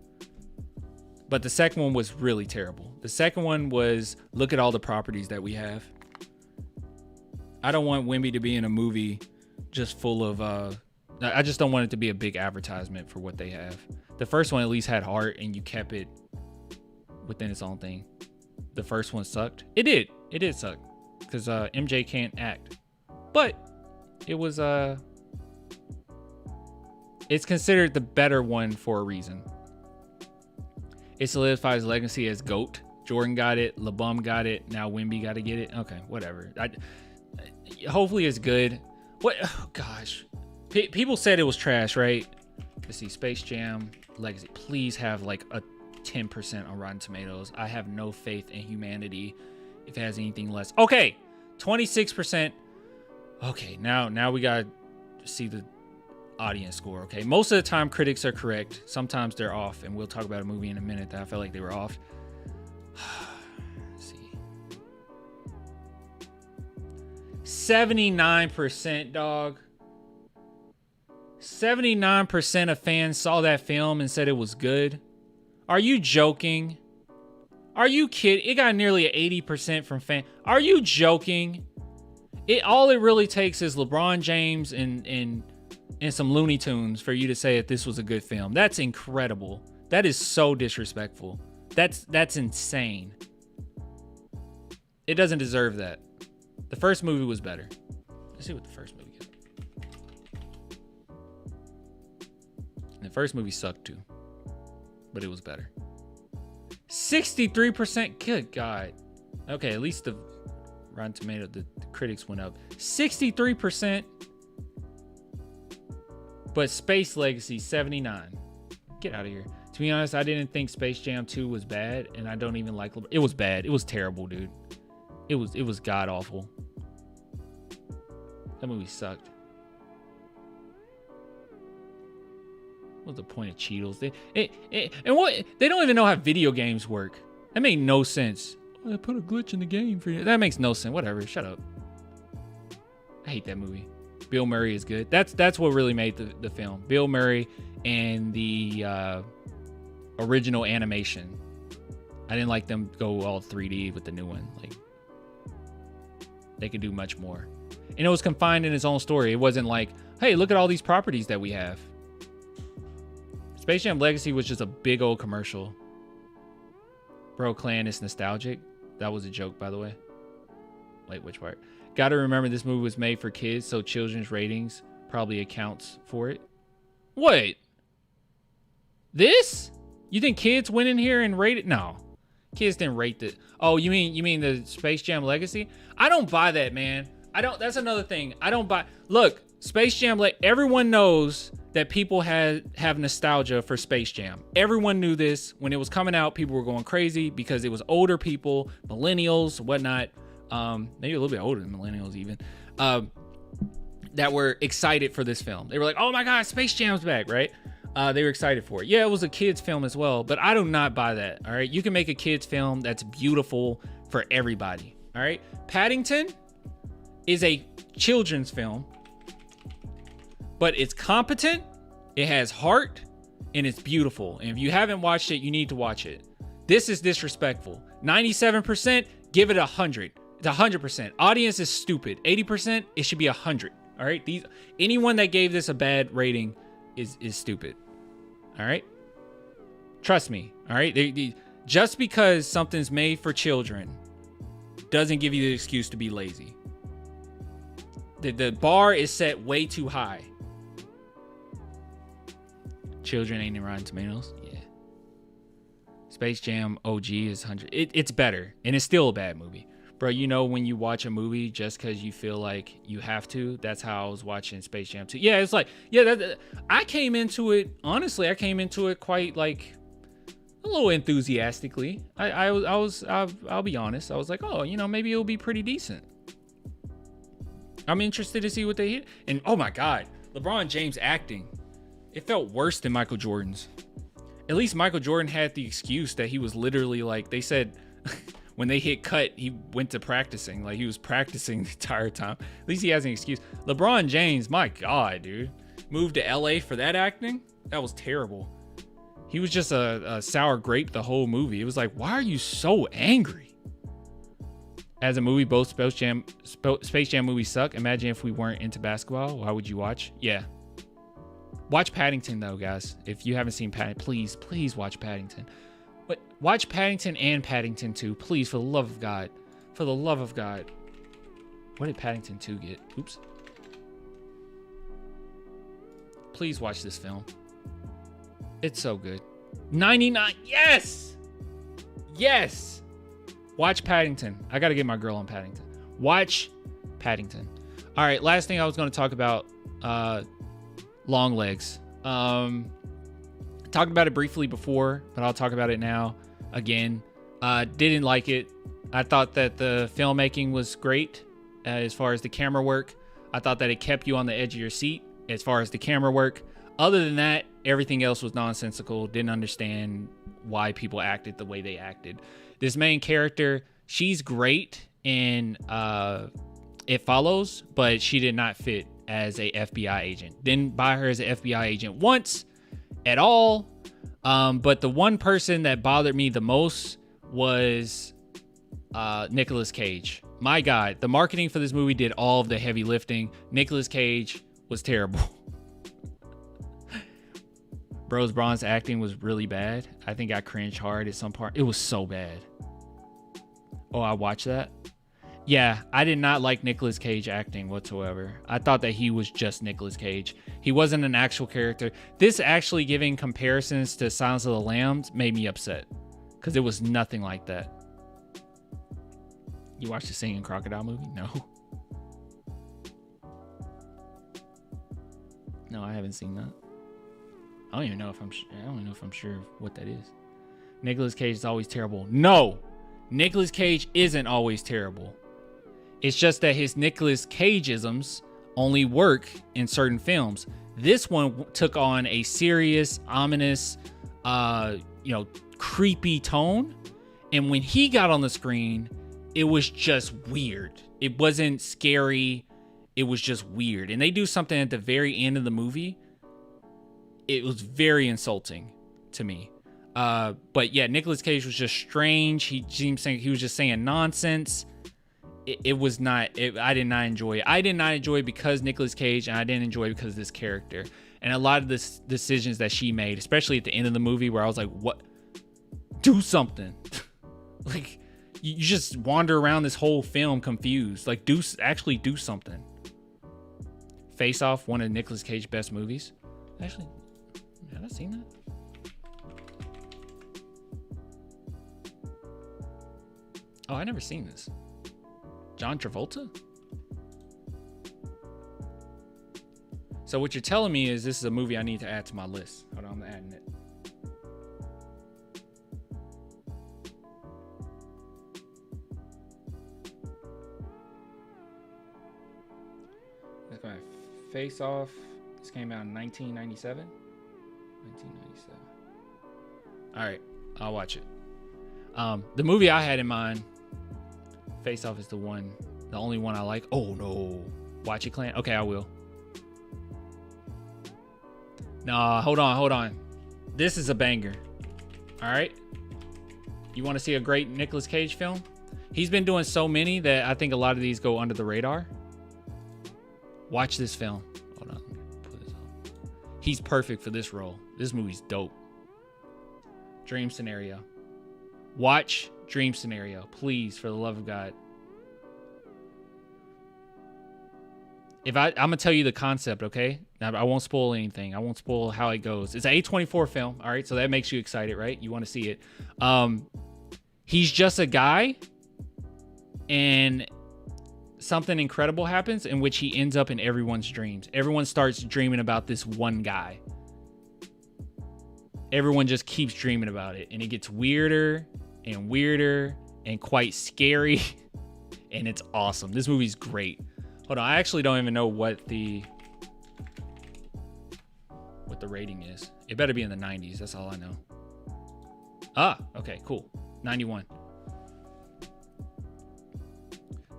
But the second one was really terrible. The second one was, look at all the properties that we have. I don't want Wemby to be in a movie just full of... I just don't want it to be a big advertisement for what they have. The first one at least had heart and you kept it within its own thing. The first one sucked. It did suck because MJ can't act. But it was it's considered the better one for a reason. It solidifies legacy as GOAT. Jordan got it, LeBum got it, now Wemby got to get it. Okay, whatever. Hopefully it's good. What? Oh gosh. People said it was trash, right? Let's see, Space Jam Legacy. Please have like a 10% on Rotten Tomatoes. I have no faith in humanity if it has anything less. Okay, 26%. Okay, now we gotta see the audience score. Okay, most of the time critics are correct. Sometimes they're off, and we'll talk about a movie in a minute that I felt like they were off. Let's see, 79%, dog. 79% of fans saw that film and said it was good. Are you joking? Are you kidding? It got nearly 80% from fans. Are you joking? All it really takes is LeBron James and some Looney Tunes for you to say that this was a good film. That's incredible. That is so disrespectful. That's insane. It doesn't deserve that. The first movie was better. Let's see what the first movie is. The first movie sucked too, but it was better. 63%. Good God. Okay, at least the Rotten Tomato, the critics went up. 63%. But Space Legacy 79. Get out of here. To be honest, I didn't think Space Jam 2 was bad, and I don't even like it. Was bad. It was terrible, dude. It was god awful. That movie sucked. What's the point of Cheetos? And what? They don't even know how video games work. That made no sense. I put a glitch in the game for you. That makes no sense. Whatever. Shut up. I hate that movie. Bill Murray is good. That's what really made the film. Bill Murray and the original animation. I didn't like them go all 3D with the new one. Like, they could do much more. And it was confined in its own story. It wasn't like, hey, look at all these properties that we have. Space Jam Legacy was just a big old commercial. Bro, Clan is nostalgic. That was a joke, by the way. Wait, which part? Gotta remember this movie was made for kids, so children's ratings probably accounts for it. Wait. This? You think kids went in here and rated? No. Kids didn't rate it. Oh, you mean the Space Jam Legacy? I don't buy that, man. That's another thing. I don't buy. Look, Space Jam, everyone knows that people have nostalgia for Space Jam. Everyone knew this. When it was coming out, people were going crazy because it was older people, millennials, whatnot, maybe a little bit older than millennials even, that were excited for this film. They were like, oh my God, Space Jam's back, right? They were excited for it. Yeah, it was a kid's film as well, but I do not buy that, all right? You can make a kid's film that's beautiful for everybody, all right? Paddington is a children's film, but it's competent, it has heart, and it's beautiful. And if you haven't watched it, you need to watch it. This is disrespectful. 97%, give it 100. It's 100%. Audience is stupid. 80%, it should be 100. All right? Anyone that gave this a bad rating is stupid. All right? Trust me. All right? Just because something's made for children doesn't give you the excuse to be lazy. The bar is set way too high. Children ain't in Rotten Tomatoes. Yeah. Space Jam OG is 100. It's better, and it's still a bad movie. Bro, you know when you watch a movie just because you feel like you have to? That's how I was watching Space Jam 2. Yeah, it's like, yeah, I came into it, honestly, quite like a little enthusiastically. I'll be honest. I was like, oh, maybe it'll be pretty decent. I'm interested to see what they hit. And oh my God, LeBron James acting. It felt worse than Michael Jordan's. At least Michael Jordan had the excuse that he was literally like, they said when they hit cut, he went to practicing. Like he was practicing the entire time. At least he has an excuse. LeBron James, my God, dude. Moved to LA for that acting? That was terrible. He was just a sour grape the whole movie. It was like, why are you so angry? As a movie, both Space Jam movies suck. Imagine if we weren't into basketball. Why would you watch? Yeah. Watch Paddington, though, guys. If you haven't seen Paddington, please watch Paddington. But watch Paddington and Paddington 2, please, for the love of God. For the love of God. What did Paddington 2 get? Oops. Please watch this film. It's so good. 99. Yes! Yes! Watch Paddington. I got to get my girl on Paddington. Watch Paddington. All right, last thing I was going to talk about, long legs. Talked about it briefly before, but I'll talk about it now again. Didn't like it. I thought that the filmmaking was great as far as the camera work. I thought that it kept you on the edge of your seat as far as the camera work. Other than that, everything else was nonsensical. Didn't understand why people acted the way they acted. This main character, she's great in It Follows, but she did not fit as a FBI agent. Didn't buy her as an FBI agent once at all. But the one person that bothered me the most was Nicolas Cage. My God, the marketing for this movie did all of the heavy lifting. Nicolas Cage was terrible. Rose Braun's acting was really bad. I think I cringed hard at some part. It was so bad. Oh, I watched that? Yeah, I did not like Nicolas Cage acting whatsoever. I thought that he was just Nicolas Cage. He wasn't an actual character. This actually giving comparisons to Silence of the Lambs made me upset because it was nothing like that. You watched the Singing Crocodile movie? No. No, I haven't seen that. I don't even know if I'm sure what that is. Nicolas Cage is always terrible. No, Nicolas Cage isn't always terrible. It's just that his Nicolas Cage-isms only work in certain films. This one took on a serious, ominous, creepy tone. And when he got on the screen, it was just weird. It wasn't scary. It was just weird. And they do something at the very end of the movie. It was very insulting to me. But yeah, Nicolas Cage was just strange. He was just saying nonsense. It was not. I did not enjoy it. I did not enjoy it because Nicolas Cage, and I didn't enjoy it because of this character. And a lot of the decisions that she made, especially at the end of the movie, where I was like, "What? Do something!" Like you just wander around this whole film confused. Like actually do something. Face Off, one of Nicolas Cage's best movies. Actually, have I seen that? Oh, I never seen this. John Travolta? So what you're telling me is this is a movie I need to add to my list. Hold on, I'm adding it. That's my Face Off. This came out in 1997. 1997. All right, I'll watch it. The movie I had in mind, Face Off, is the only one I like. Oh no, Watch It Clan. Okay, I will. Nah, hold on. This is a banger. All right. You want to see a great Nicolas Cage film? He's been doing so many that I think a lot of these go under the radar. Watch this film. Hold on. Put this on. He's perfect for this role. This movie's dope. Dream Scenario. Watch Dream Scenario, please, for the love of God. I'm gonna tell you the concept, okay? Now, I won't spoil anything. I won't spoil how it goes. It's an A24 film, all right? So that makes you excited, right? You want to see it. He's just a guy, and something incredible happens in which he ends up in everyone's dreams. Everyone starts dreaming about this one guy. Everyone just keeps dreaming about it, and it gets weirder and weirder and quite scary, and it's awesome. This movie's great. Hold on, I actually don't even know what the rating is. It better be in the 90s. That's all I know. Ah, okay, cool. 91.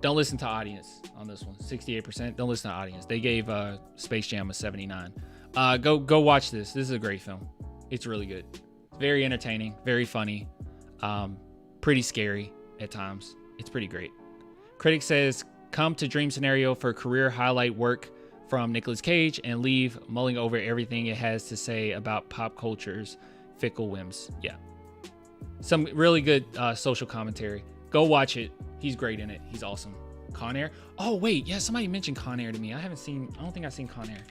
Don't listen to audience on this one. 68%. Don't listen to audience. They gave Space Jam a 79. Go watch this. This is a great film. It's really good. It's very entertaining, very funny, pretty scary at times. It's pretty great. Critic says, come to Dream Scenario for career highlight work from Nicolas Cage and leave mulling over everything it has to say about pop culture's fickle whims. Yeah. Some really good social commentary. Go watch it. He's great in it. He's awesome. Con Air. Oh, wait. Yeah, somebody mentioned Con Air to me. I don't think I've seen Con Air.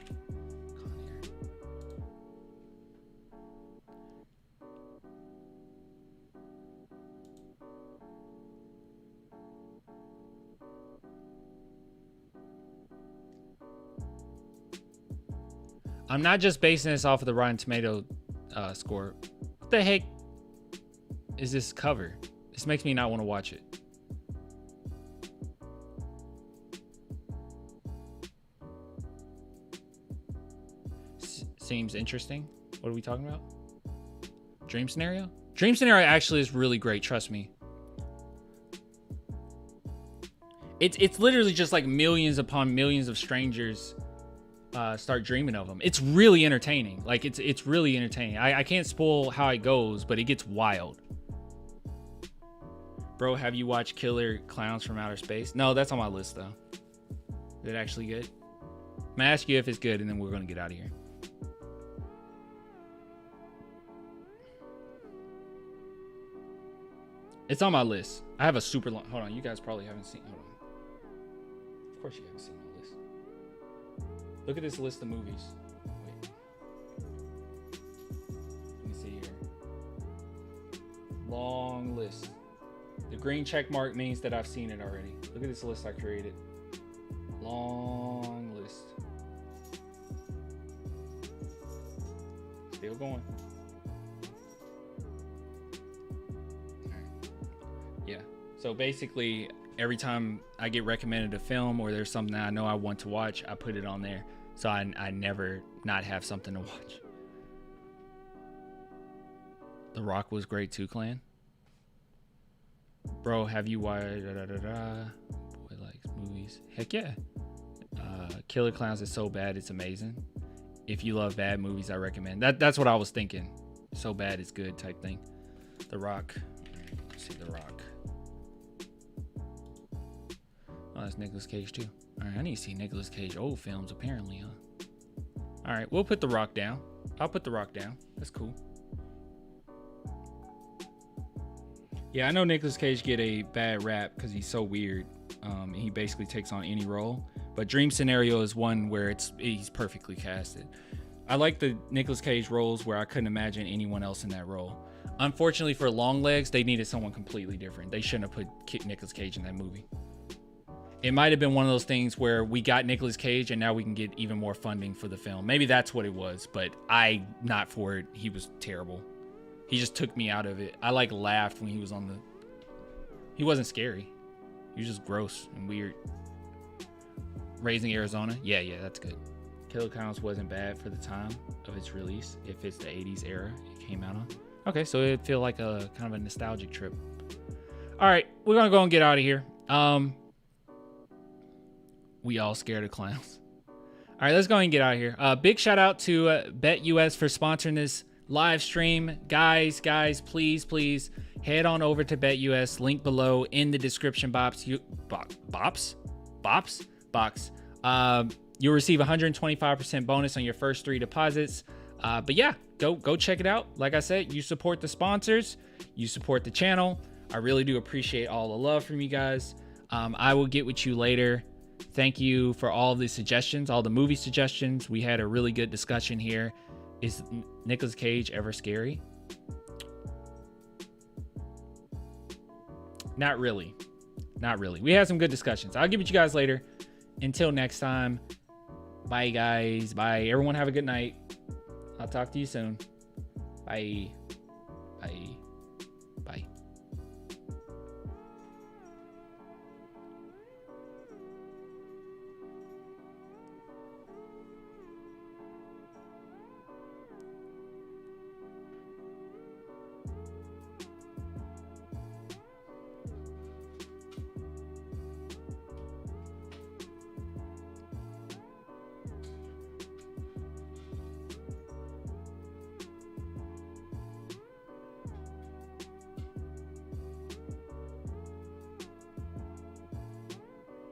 I'm not just basing this off of the Rotten Tomato score. What the heck is this cover? This makes me not want to watch it. Seems interesting. What are we talking about? Dream Scenario? Dream Scenario actually is really great. Trust me. It's literally just like millions upon millions of strangers start dreaming of them. It's really entertaining. Like it's really entertaining. I can't spoil how it goes, but it gets wild. Bro, have you watched Killer Clowns from Outer Space? No, that's on my list though. Is it actually good? I'm gonna ask you if it's good, and then we're gonna get out of here. It's on my list. I have a super long. Hold on, you guys probably haven't seen. Hold on. Of course you haven't seen my list. Look at this list of movies. Wait. Let me see here. Long list. The green check mark means that I've seen it already. Look at this list I created. Long list. Still going. Yeah. So basically, every time I get recommended a film or there's something I know I want to watch, I put it on there. So I never not have something to watch. The Rock was great too, Clan. Bro, have you watched Boy likes movies? Heck yeah. Killer Clowns is so bad, it's amazing. If you love bad movies, I recommend. That's what I was thinking. So bad it's good type thing. The Rock. Let's see The Rock. Oh, that's Nicolas Cage too. All right, I need to see Nicolas Cage old films apparently, huh? All right, we'll put The Rock down. I'll put The Rock down. That's cool. Yeah, I know Nicolas Cage get a bad rap because he's so weird. And he basically takes on any role. But Dream Scenario is one where he's perfectly casted. I like the Nicolas Cage roles where I couldn't imagine anyone else in that role. Unfortunately for Longlegs, they needed someone completely different. They shouldn't have put Nicolas Cage in that movie. It might have been one of those things where we got Nicolas Cage and now we can get even more funding for the film. Maybe that's what it was, but not for it. He was terrible. He just took me out of it. I laughed when he was on he wasn't scary. He was just gross and weird. Raising Arizona. Yeah, that's good. Killer Clowns wasn't bad for the time of its release. If it's the 80s era it came out on. Okay, so it'd feel like a kind of a nostalgic trip. All right, we're going to go and get out of here. We all scared of clowns. All right, let's go ahead and get out of here. Big shout out to BetUS for sponsoring this live stream. Guys, please head on over to BetUS. Link below in the description box. Box. You'll receive 125% bonus on your first 3 deposits. But yeah, go check it out. Like I said, you support the sponsors, you support the channel. I really do appreciate all the love from you guys. I will get with you later. Thank you for all the suggestions, all the movie suggestions. We had a really good discussion here. Is Nicolas Cage ever scary? Not really. We had some good discussions. I'll get with you guys later. Until next time, bye guys. Bye. Everyone have a good night. I'll talk to you soon. Bye.